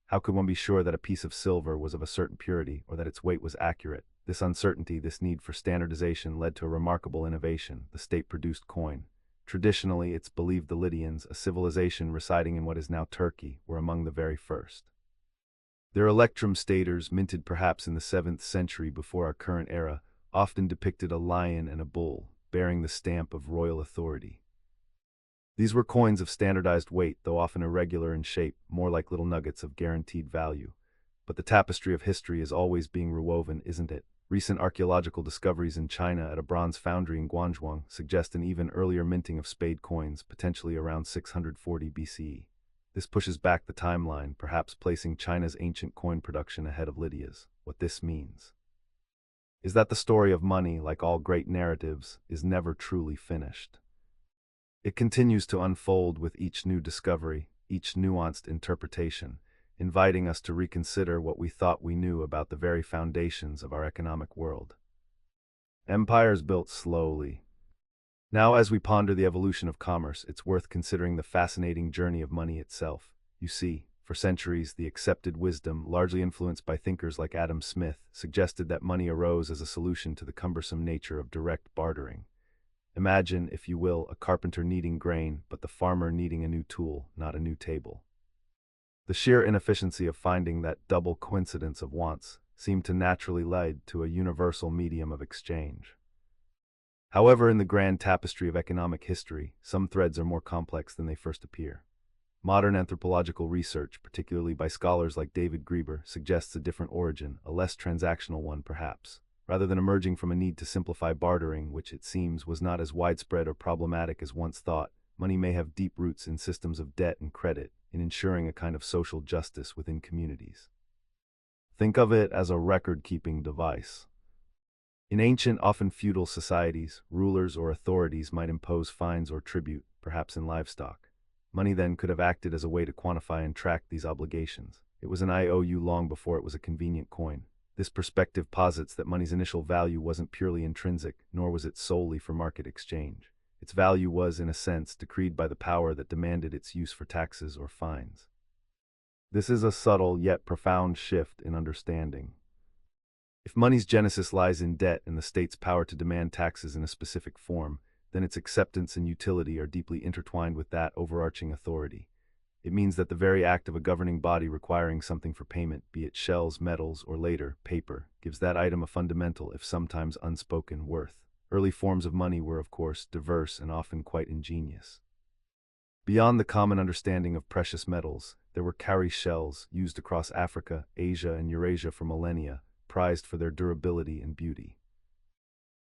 S1: How could one be sure that a piece of silver was of a certain purity, or that its weight was accurate? This uncertainty, this need for standardization, led to a remarkable innovation, the state-produced coin. Traditionally, it's believed the Lydians, a civilization residing in what is now Turkey, were among the very first. Their electrum staters, minted perhaps in the 7th century before our current era, often depicted a lion and a bull, bearing the stamp of royal authority. These were coins of standardized weight, though often irregular in shape, more like little nuggets of guaranteed value. But the tapestry of history is always being rewoven, isn't it? Recent archaeological discoveries in China at a bronze foundry in Guangzhou suggest an even earlier minting of Spade coins, potentially around 640 BCE. This pushes back the timeline, perhaps placing China's ancient coin production ahead of Lydia's. What this means is that the story of money, like all great narratives, is never truly finished. It continues to unfold with each new discovery, each nuanced interpretation, inviting us to reconsider what we thought we knew about the very foundations of our economic world. Empires built slowly. Now, as we ponder the evolution of commerce, it's worth considering the fascinating journey of money itself. You see, for centuries, the accepted wisdom, largely influenced by thinkers like Adam Smith, suggested that money arose as a solution to the cumbersome nature of direct bartering. Imagine, if you will, a carpenter needing grain, but the farmer needing a new tool, not a new table. The sheer inefficiency of finding that double coincidence of wants seemed to naturally lead to a universal medium of exchange. However, in the grand tapestry of economic history, some threads are more complex than they first appear. Modern anthropological research, particularly by scholars like David Graeber, suggests a different origin, a less transactional one perhaps. Rather than emerging from a need to simplify bartering, which it seems was not as widespread or problematic as once thought, money may have deep roots in systems of debt and credit, in ensuring a kind of social justice within communities. Think of it as a record-keeping device. In ancient, often feudal societies, rulers or authorities might impose fines or tribute, perhaps in livestock. Money then could have acted as a way to quantify and track these obligations. It was an IOU long before it was a convenient coin. This perspective posits that money's initial value wasn't purely intrinsic, nor was it solely for market exchange. Its value was, in a sense, decreed by the power that demanded its use for taxes or fines. This is a subtle yet profound shift in understanding. If money's genesis lies in debt and the state's power to demand taxes in a specific form, then its acceptance and utility are deeply intertwined with that overarching authority. It means that the very act of a governing body requiring something for payment, be it shells, metals, or later, paper, gives that item a fundamental, if sometimes unspoken, worth. Early forms of money were, of course, diverse and often quite ingenious. Beyond the common understanding of precious metals, there were cowrie shells, used across Africa, Asia, and Eurasia for millennia, prized for their durability and beauty.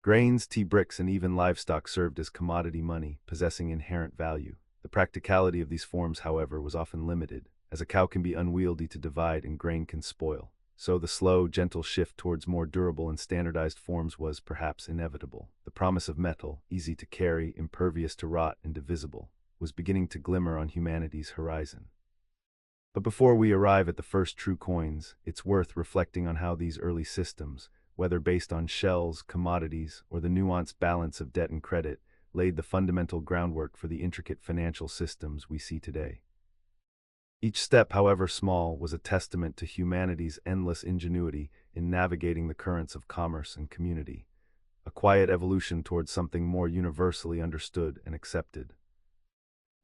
S1: Grains, tea bricks, and even livestock served as commodity money, possessing inherent value. The practicality of these forms, however, was often limited, as a cow can be unwieldy to divide and grain can spoil. So the slow, gentle shift towards more durable and standardized forms was, perhaps, inevitable. The promise of metal, easy to carry, impervious to rot, and divisible, was beginning to glimmer on humanity's horizon. But before we arrive at the first true coins, it's worth reflecting on how these early systems, whether based on shells, commodities, or the nuanced balance of debt and credit, laid the fundamental groundwork for the intricate financial systems we see today. Each step, however small, was a testament to humanity's endless ingenuity in navigating the currents of commerce and community, a quiet evolution towards something more universally understood and accepted.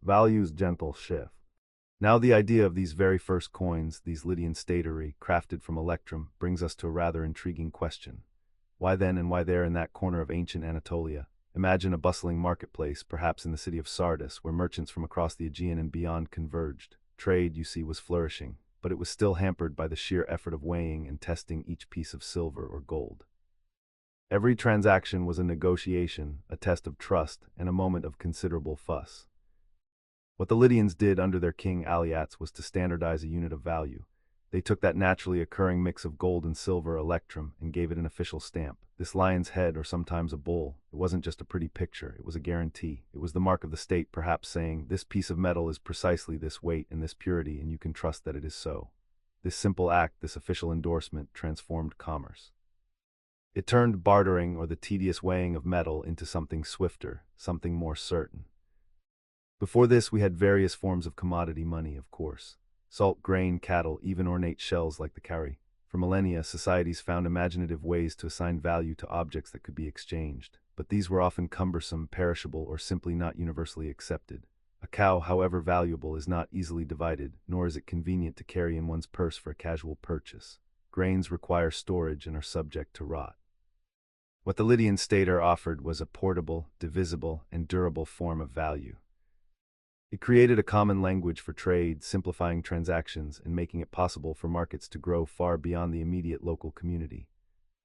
S1: Value's gentle shift. Now the idea of these very first coins, these Lydian stateri, crafted from electrum, brings us to a rather intriguing question. Why then and why there in that corner of ancient Anatolia? Imagine a bustling marketplace, perhaps in the city of Sardis, where merchants from across the Aegean and beyond converged. Trade, you see, was flourishing, but it was still hampered by the sheer effort of weighing and testing each piece of silver or gold. Every transaction was a negotiation, a test of trust, and a moment of considerable fuss. What the Lydians did under their king Aliats was to standardize a unit of value. They took that naturally occurring mix of gold and silver electrum and gave it an official stamp. This lion's head, or sometimes a bull, it wasn't just a pretty picture, it was a guarantee. It was the mark of the state, perhaps saying, this piece of metal is precisely this weight and this purity, and you can trust that it is so. This simple act, this official endorsement, transformed commerce. It turned bartering, or the tedious weighing of metal, into something swifter, something more certain. Before this, we had various forms of commodity money, of course. Salt, grain, cattle, even ornate shells like the cowrie. For millennia, societies found imaginative ways to assign value to objects that could be exchanged, but these were often cumbersome, perishable, or simply not universally accepted. A cow, however valuable, is not easily divided, nor is it convenient to carry in one's purse for a casual purchase. Grains require storage and are subject to rot. What the Lydian stater offered was a portable, divisible, and durable form of value. It created a common language for trade, simplifying transactions and making it possible for markets to grow far beyond the immediate local community.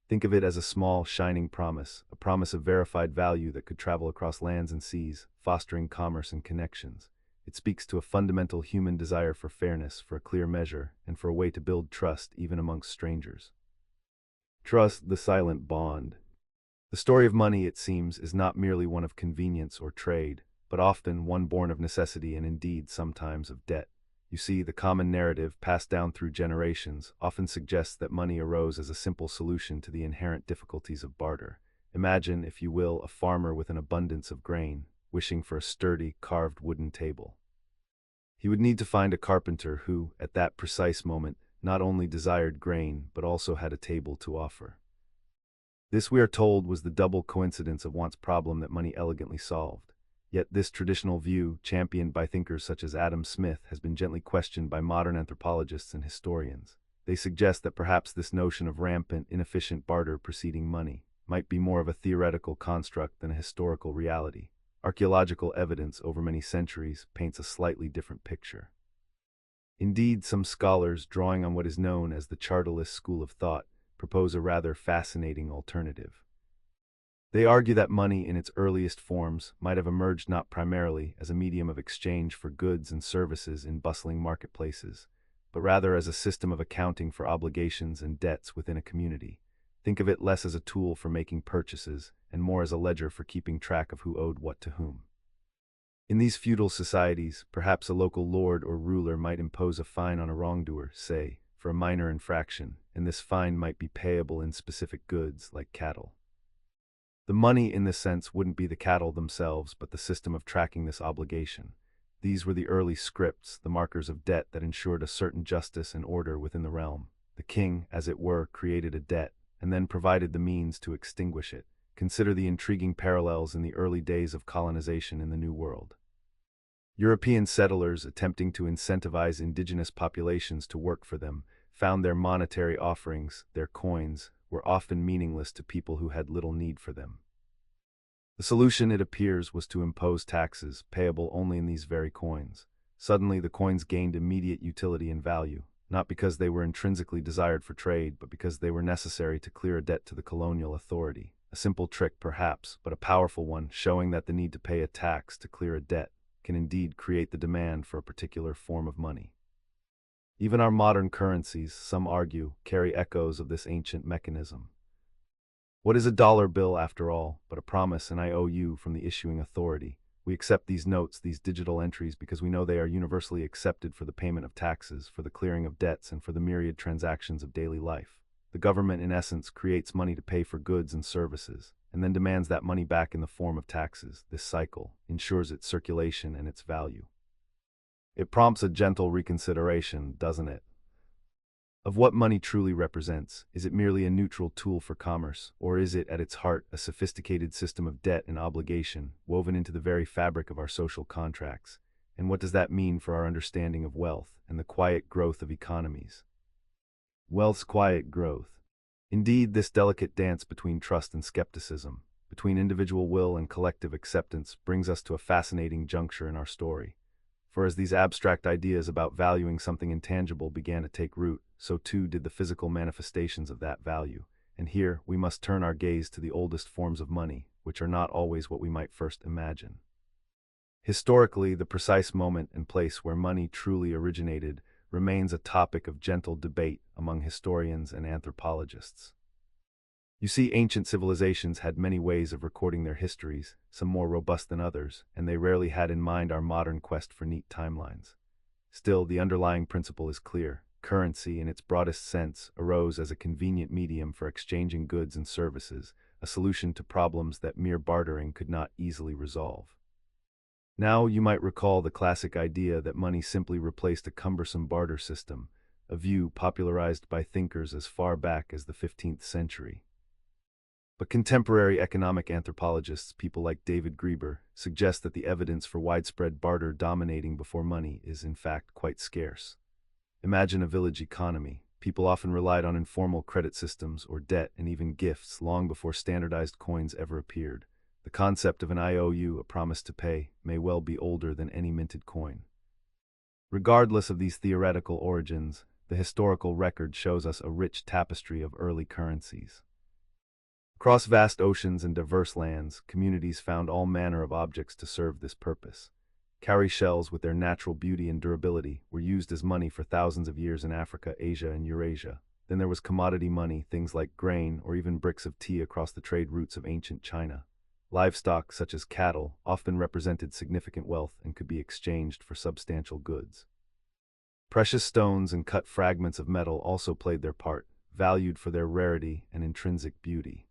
S1: Think of it as a small, shining promise, a promise of verified value that could travel across lands and seas, fostering commerce and connections. It speaks to a fundamental human desire for fairness, for a clear measure, and for a way to build trust even amongst strangers. Trust, the silent bond. The story of money, it seems, is not merely one of convenience or trade, but often one born of necessity and indeed sometimes of debt. You see, the common narrative, passed down through generations, often suggests that money arose as a simple solution to the inherent difficulties of barter. Imagine, if you will, a farmer with an abundance of grain, wishing for a sturdy, carved wooden table. He would need to find a carpenter who, at that precise moment, not only desired grain, but also had a table to offer. This, we are told, was the double coincidence of want's problem that money elegantly solved. Yet this traditional view, championed by thinkers such as Adam Smith, has been gently questioned by modern anthropologists and historians. They suggest that perhaps this notion of rampant, inefficient barter preceding money might be more of a theoretical construct than a historical reality. Archaeological evidence over many centuries paints a slightly different picture. Indeed, some scholars, drawing on what is known as the chartalist school of thought, propose a rather fascinating alternative. They argue that money in its earliest forms might have emerged not primarily as a medium of exchange for goods and services in bustling marketplaces, but rather as a system of accounting for obligations and debts within a community. Think of it less as a tool for making purchases and more as a ledger for keeping track of who owed what to whom. In these feudal societies, perhaps a local lord or ruler might impose a fine on a wrongdoer, say, for a minor infraction, and this fine might be payable in specific goods like cattle. The money, in this sense, wouldn't be the cattle themselves, but the system of tracking this obligation. These were the early scripts, the markers of debt that ensured a certain justice and order within the realm. The king, as it were, created a debt, and then provided the means to extinguish it. Consider the intriguing parallels in the early days of colonization in the New World. European settlers, attempting to incentivize indigenous populations to work for them, found their monetary offerings, their coins, were often meaningless to people who had little need for them. The solution, it appears, was to impose taxes, payable only in these very coins. Suddenly, the coins gained immediate utility and value, not because they were intrinsically desired for trade, but because they were necessary to clear a debt to the colonial authority. A simple trick, perhaps, but a powerful one, showing that the need to pay a tax to clear a debt can indeed create the demand for a particular form of money. Even our modern currencies, some argue, carry echoes of this ancient mechanism. What is a dollar bill, after all, but a promise and IOU from the issuing authority? We accept these notes, these digital entries, because we know they are universally accepted for the payment of taxes, for the clearing of debts, and for the myriad transactions of daily life. The government, in essence, creates money to pay for goods and services, and then demands that money back in the form of taxes. This cycle ensures its circulation and its value. It prompts a gentle reconsideration, doesn't it? Of what money truly represents. Is it merely a neutral tool for commerce, or is it, at its heart, a sophisticated system of debt and obligation, woven into the very fabric of our social contracts? And what does that mean for our understanding of wealth and the quiet growth of economies? Wealth's quiet growth. Indeed, this delicate dance between trust and skepticism, between individual will and collective acceptance brings us to a fascinating juncture in our story. For as these abstract ideas about valuing something intangible began to take root, so too did the physical manifestations of that value. And here we must turn our gaze to the oldest forms of money, which are not always what we might first imagine. Historically, the precise moment and place where money truly originated remains a topic of gentle debate among historians and anthropologists. You see, ancient civilizations had many ways of recording their histories, some more robust than others, and they rarely had in mind our modern quest for neat timelines. Still, the underlying principle is clear. Currency, in its broadest sense, arose as a convenient medium for exchanging goods and services, a solution to problems that mere bartering could not easily resolve. Now you might recall the classic idea that money simply replaced a cumbersome barter system, a view popularized by thinkers as far back as the 15th century. But contemporary economic anthropologists, people like David Graeber, suggest that the evidence for widespread barter dominating before money is in fact quite scarce. Imagine a village economy. People often relied on informal credit systems or debt and even gifts long before standardized coins ever appeared. The concept of an IOU, a promise to pay, may well be older than any minted coin. Regardless of these theoretical origins, the historical record shows us a rich tapestry of early currencies. Across vast oceans and diverse lands, communities found all manner of objects to serve this purpose. Cowrie shells, with their natural beauty and durability, were used as money for thousands of years in Africa, Asia, and Eurasia. Then there was commodity money, things like grain or even bricks of tea across the trade routes of ancient China. Livestock, such as cattle, often represented significant wealth and could be exchanged for substantial goods. Precious stones and cut fragments of metal also played their part, valued for their rarity and intrinsic beauty.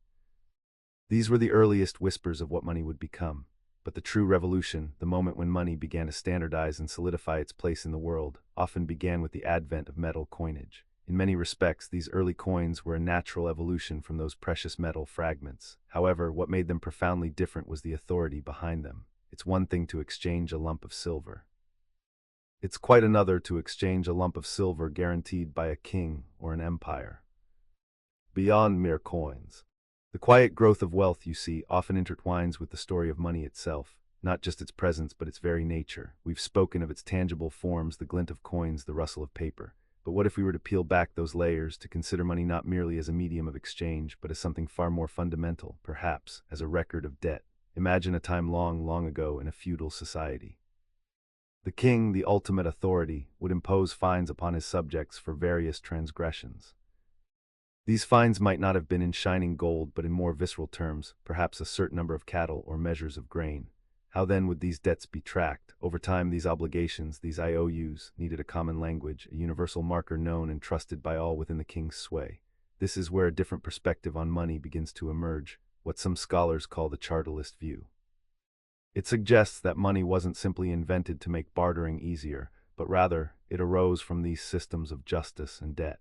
S1: These were the earliest whispers of what money would become. But the true revolution, the moment when money began to standardize and solidify its place in the world, often began with the advent of metal coinage. In many respects, these early coins were a natural evolution from those precious metal fragments. However, what made them profoundly different was the authority behind them. It's one thing to exchange a lump of silver. It's quite another to exchange a lump of silver guaranteed by a king or an empire. Beyond mere coins, the quiet growth of wealth, you see, often intertwines with the story of money itself, not just its presence but its very nature. We've spoken of its tangible forms, the glint of coins, the rustle of paper. But what if we were to peel back those layers to consider money not merely as a medium of exchange, but as something far more fundamental, perhaps as a record of debt? Imagine a time long, long ago in a feudal society. The king, the ultimate authority, would impose fines upon his subjects for various transgressions. These fines might not have been in shining gold, but in more visceral terms, perhaps a certain number of cattle or measures of grain. How then would these debts be tracked? Over time, these obligations, these IOUs, needed a common language, a universal marker known and trusted by all within the king's sway. This is where a different perspective on money begins to emerge, what some scholars call the chartalist view. It suggests that money wasn't simply invented to make bartering easier, but rather, it arose from these systems of justice and debt.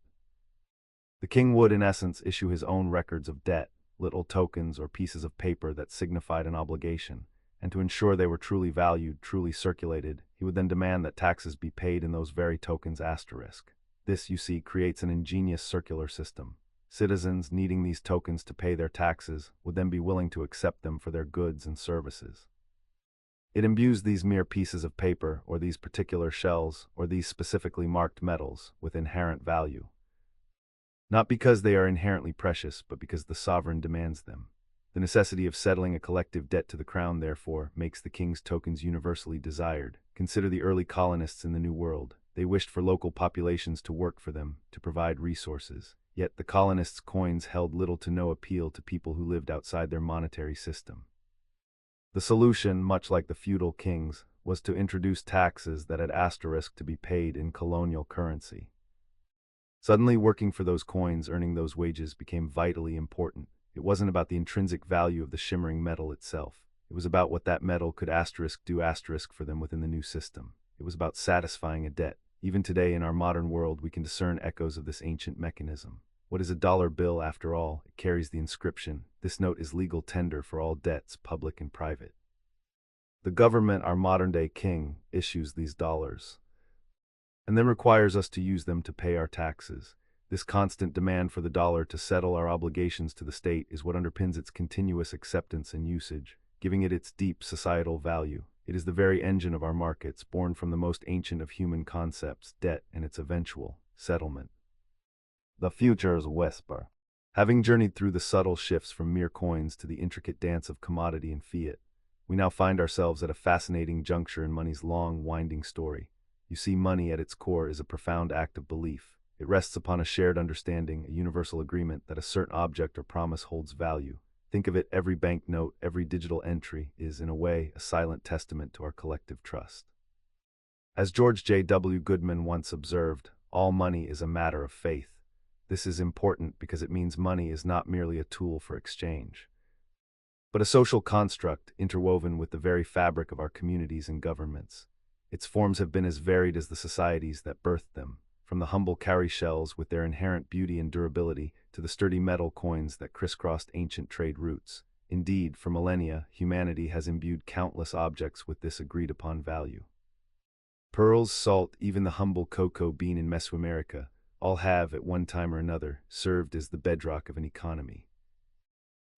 S1: The king would, in essence, issue his own records of debt, little tokens or pieces of paper that signified an obligation, and to ensure they were truly valued, truly circulated, he would then demand that taxes be paid in those very tokens asterisk. This, you see, creates an ingenious circular system. Citizens, needing these tokens to pay their taxes, would then be willing to accept them for their goods and services. It imbues these mere pieces of paper, or these particular shells, or these specifically marked metals, with inherent value. Not because they are inherently precious, but because the sovereign demands them. The necessity of settling a collective debt to the crown, therefore, makes the king's tokens universally desired. Consider the early colonists in the New World. They wished for local populations to work for them, to provide resources. Yet the colonists' coins held little to no appeal to people who lived outside their monetary system. The solution, much like the feudal kings, was to introduce taxes that had asterisk to be paid in colonial currency. Suddenly, working for those coins, earning those wages, became vitally important. It wasn't about the intrinsic value of the shimmering metal itself. It was about what that metal could do for them within the new system. It was about satisfying a debt. Even today, in our modern world, we can discern echoes of this ancient mechanism. What is a dollar bill, after all? It carries the inscription, "This note is legal tender for all debts, public and private." The government, our modern-day king, issues these dollars, and then requires us to use them to pay our taxes. This constant demand for the dollar to settle our obligations to the state is what underpins its continuous acceptance and usage, giving it its deep societal value. It is the very engine of our markets, born from the most ancient of human concepts, debt and its eventual settlement. The future's whisper. Having journeyed through the subtle shifts from mere coins to the intricate dance of commodity and fiat, we now find ourselves at a fascinating juncture in money's long, winding story. You see, money at its core is a profound act of belief. It rests upon a shared understanding, a universal agreement that a certain object or promise holds value. Think of it, every banknote, every digital entry is, in a way, a silent testament to our collective trust. As George J. W. Goodman once observed, all money is a matter of faith. This is important because it means money is not merely a tool for exchange, but a social construct interwoven with the very fabric of our communities and governments. Its forms have been as varied as the societies that birthed them, from the humble cowrie shells with their inherent beauty and durability to the sturdy metal coins that crisscrossed ancient trade routes. Indeed, for millennia, humanity has imbued countless objects with this agreed-upon value. Pearls, salt, even the humble cocoa bean in Mesoamerica, all have, at one time or another, served as the bedrock of an economy.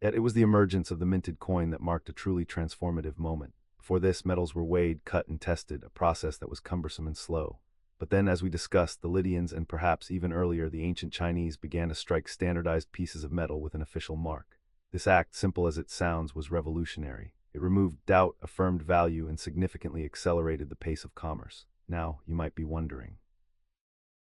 S1: Yet it was the emergence of the minted coin that marked a truly transformative moment. Before this, metals were weighed, cut, and tested, a process that was cumbersome and slow. But then, as we discussed, the Lydians and perhaps even earlier the ancient Chinese began to strike standardized pieces of metal with an official mark. This act, simple as it sounds, was revolutionary. It removed doubt, affirmed value, and significantly accelerated the pace of commerce. Now, you might be wondering,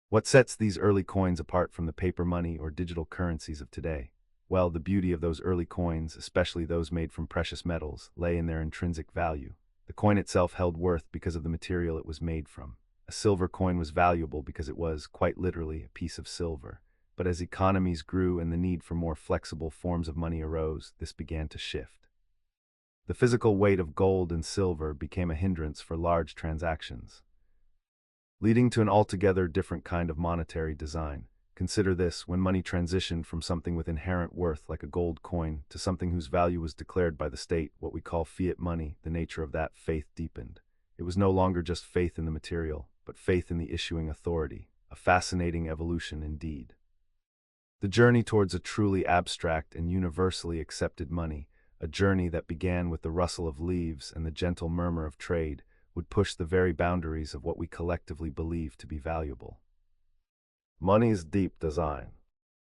S1: what sets these early coins apart from the paper money or digital currencies of today? Well, the beauty of those early coins, especially those made from precious metals, lay in their intrinsic value. The coin itself held worth because of the material it was made from. A silver coin was valuable because it was, quite literally, a piece of silver. But as economies grew and the need for more flexible forms of money arose, this began to shift. The physical weight of gold and silver became a hindrance for large transactions, leading to an altogether different kind of monetary design. Consider this: when money transitioned from something with inherent worth like a gold coin to something whose value was declared by the state, what we call fiat money, the nature of that faith deepened. It was no longer just faith in the material, but faith in the issuing authority, a fascinating evolution indeed. The journey towards a truly abstract and universally accepted money, a journey that began with the rustle of leaves and the gentle murmur of trade, would push the very boundaries of what we collectively believe to be valuable. Money's deep design.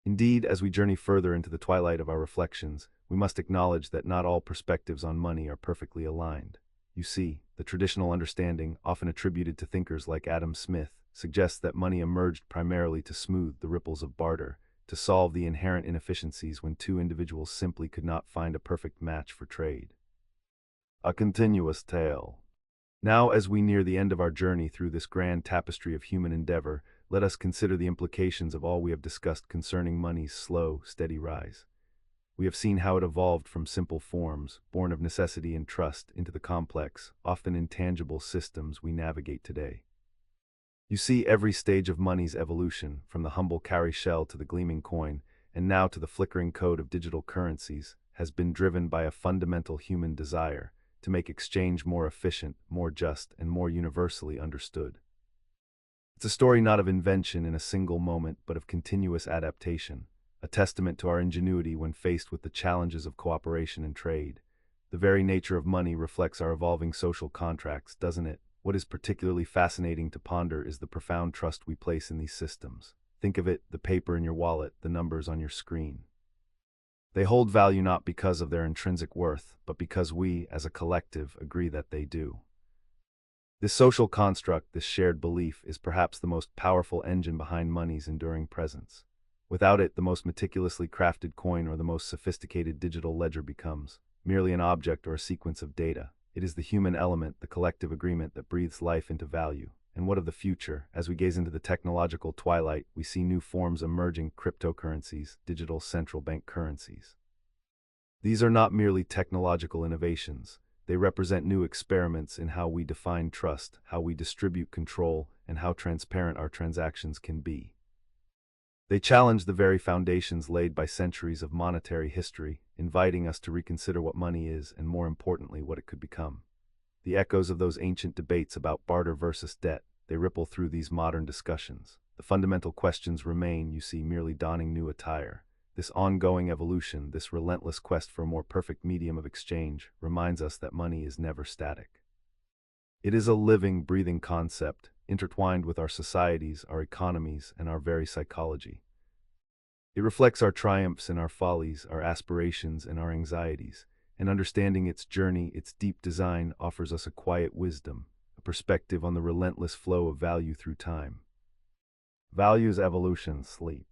S1: Indeed, as we journey further into the twilight of our reflections, we must acknowledge that not all perspectives on money are perfectly aligned. You see, the traditional understanding, often attributed to thinkers like Adam Smith, suggests that money emerged primarily to smooth the ripples of barter, to solve the inherent inefficiencies when two individuals simply could not find a perfect match for trade. A continuous tale. Now, as we near the end of our journey through this grand tapestry of human endeavor, let us consider the implications of all we have discussed concerning money's slow, steady rise. We have seen how it evolved from simple forms, born of necessity and trust, into the complex, often intangible systems we navigate today. You see, every stage of money's evolution, from the humble cowrie shell to the gleaming coin, and now to the flickering code of digital currencies, has been driven by a fundamental human desire to make exchange more efficient, more just, and more universally understood. It's a story not of invention in a single moment, but of continuous adaptation, a testament to our ingenuity when faced with the challenges of cooperation and trade. The very nature of money reflects our evolving social contracts, doesn't it? What is particularly fascinating to ponder is the profound trust we place in these systems. Think of it: the paper in your wallet, the numbers on your screen. They hold value not because of their intrinsic worth, but because we, as a collective, agree that they do. This social construct, this shared belief, is perhaps the most powerful engine behind money's enduring presence. Without it, the most meticulously crafted coin or the most sophisticated digital ledger becomes merely an object or a sequence of data. It is the human element, the collective agreement, that breathes life into value. And what of the future? As we gaze into the technological twilight, we see new forms emerging: cryptocurrencies, digital central bank currencies. These are not merely technological innovations. They represent new experiments in how we define trust, how we distribute control, and how transparent our transactions can be. They challenge the very foundations laid by centuries of monetary history, inviting us to reconsider what money is and, more importantly, what it could become. The echoes of those ancient debates about barter versus debt, they ripple through these modern discussions. the fundamental questions remain, you see, merely donning new attire. This ongoing evolution, this relentless quest for a more perfect medium of exchange, reminds us that money is never static. It is a living, breathing concept, intertwined with our societies, our economies, and our very psychology. It reflects our triumphs and our follies, our aspirations and our anxieties, and understanding its journey, its deep design, offers us a quiet wisdom, a perspective on the relentless flow of value through time. Values, evolution, sleep.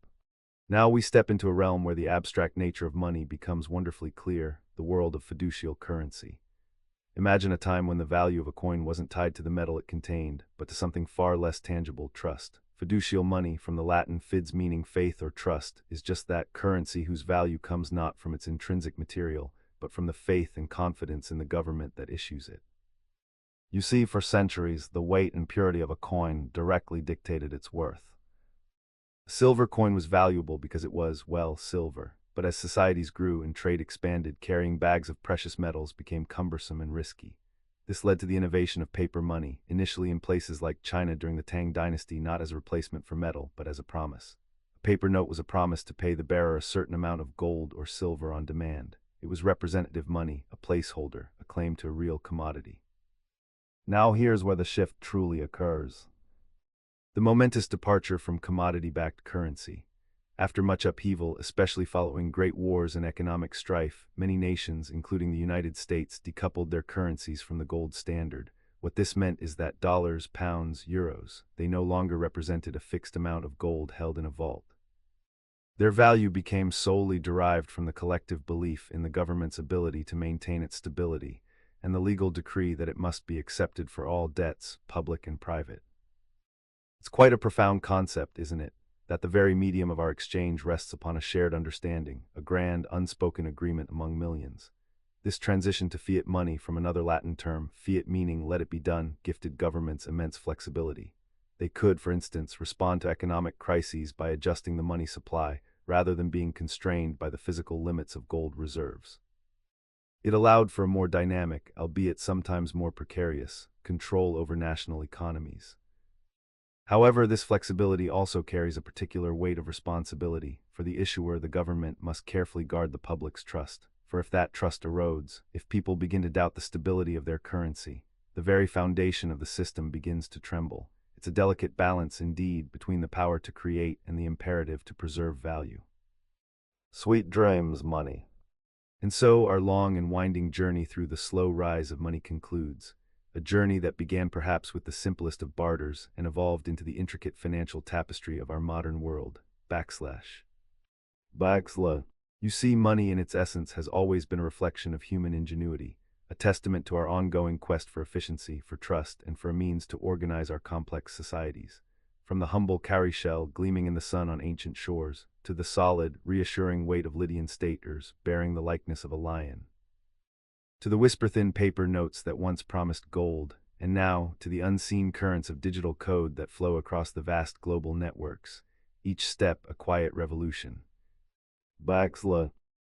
S1: Now we step into a realm where the abstract nature of money becomes wonderfully clear, the world of fiducial currency. Imagine a time when the value of a coin wasn't tied to the metal it contained, but to something far less tangible, trust. Fiducial money, from the Latin fides meaning faith or trust, is just that, currency whose value comes not from its intrinsic material, but from the faith and confidence in the government that issues it. You see, for centuries, the weight and purity of a coin directly dictated its worth. A silver coin was valuable because it was, well, silver. But as societies grew and trade expanded, carrying bags of precious metals became cumbersome and risky. This led to the innovation of paper money, initially in places like China during the Tang dynasty, not as a replacement for metal, but as a promise. A paper note was a promise to pay the bearer a certain amount of gold or silver on demand. It was representative money, a placeholder, a claim to a real commodity. Now here's where the shift truly occurs. The momentous departure from commodity-backed currency. After much upheaval, especially following great wars and economic strife, many nations, including the United States, decoupled their currencies from the gold standard. What this meant is that dollars, pounds, euros, they no longer represented a fixed amount of gold held in a vault. Their value became solely derived from the collective belief in the government's ability to maintain its stability, and the legal decree that it must be accepted for all debts, public and private. It's quite a profound concept, isn't it? That the very medium of our exchange rests upon a shared understanding, a grand, unspoken agreement among millions. This transition to fiat money, from another Latin term, fiat meaning let it be done, gifted governments immense flexibility. They could, for instance, respond to economic crises by adjusting the money supply, rather than being constrained by the physical limits of gold reserves. It allowed for a more dynamic, albeit sometimes more precarious, control over national economies. However, this flexibility also carries a particular weight of responsibility. For the issuer, the government must carefully guard the public's trust. For if that trust erodes, if people begin to doubt the stability of their currency, the very foundation of the system begins to tremble. It's a delicate balance indeed between the power to create and the imperative to preserve value. Sweet dreams, money. And so our long and winding journey through the slow rise of money concludes. A journey that began perhaps with the simplest of barters and evolved into the intricate financial tapestry of our modern world. Backslash. You see, money in its essence has always been a reflection of human ingenuity, a testament to our ongoing quest for efficiency, for trust, and for a means to organize our complex societies. From the humble cowrie shell gleaming in the sun on ancient shores, to the solid, reassuring weight of Lydian staters bearing the likeness of a lion. To the whisper-thin paper notes that once promised gold, and now to the unseen currents of digital code that flow across the vast global networks, each step a quiet revolution.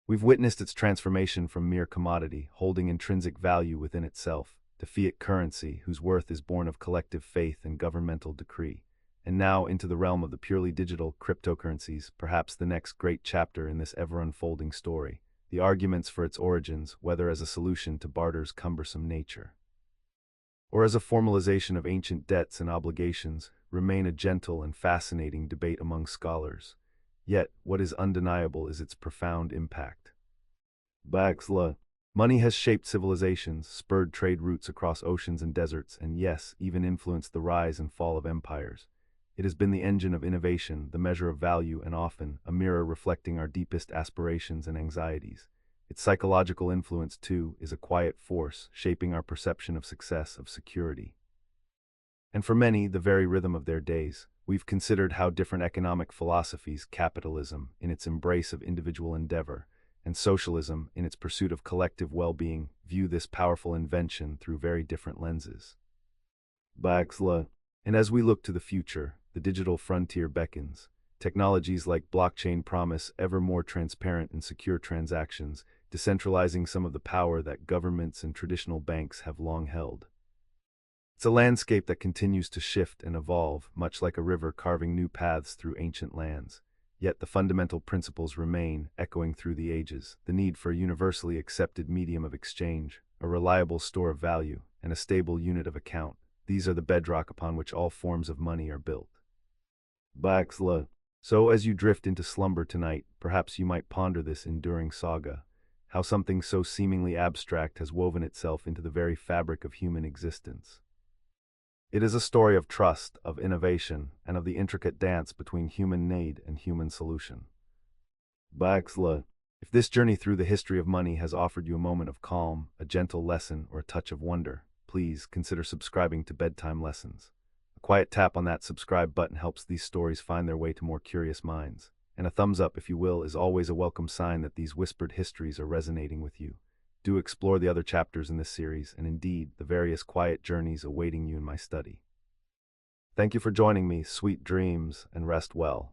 S1: We've witnessed its transformation from mere commodity, holding intrinsic value within itself, to fiat currency, whose worth is born of collective faith and governmental decree, and now into the realm of the purely digital cryptocurrencies, perhaps the next great chapter in this ever-unfolding story. The arguments for its origins, whether as a solution to barter's cumbersome nature, or as a formalization of ancient debts and obligations, remain a gentle and fascinating debate among scholars. Yet, what is undeniable is its profound impact. Money has shaped civilizations, spurred trade routes across oceans and deserts, and yes, even influenced the rise and fall of empires. It has been the engine of innovation, the measure of value, and often a mirror reflecting our deepest aspirations and anxieties. Its psychological influence, too, is a quiet force, shaping our perception of success, of security. And for many, the very rhythm of their days. We've considered how different economic philosophies, capitalism, in its embrace of individual endeavor, and socialism, in its pursuit of collective well-being, view this powerful invention through very different lenses. And as we look to the future, the digital frontier beckons. Technologies like blockchain promise ever more transparent and secure transactions, decentralizing some of the power that governments and traditional banks have long held. It's a landscape that continues to shift and evolve, much like a river carving new paths through ancient lands. Yet the fundamental principles remain, echoing through the ages: the need for a universally accepted medium of exchange, a reliable store of value, and a stable unit of account. These are the bedrock upon which all forms of money are built. Baxla. So as you drift into slumber tonight, perhaps you might ponder this enduring saga, how something so seemingly abstract has woven itself into the very fabric of human existence. It is a story of trust, of innovation, and of the intricate dance between human need and human solution. Baxla. If this journey through the history of money has offered you a moment of calm, a gentle lesson, or a touch of wonder, please consider subscribing to Bedtime Lessons. A quiet tap on that subscribe button helps these stories find their way to more curious minds. And a thumbs up, if you will, is always a welcome sign that these whispered histories are resonating with you. Do explore the other chapters in this series, and indeed, the various quiet journeys awaiting you in my study. Thank you for joining me. Sweet dreams, and rest well.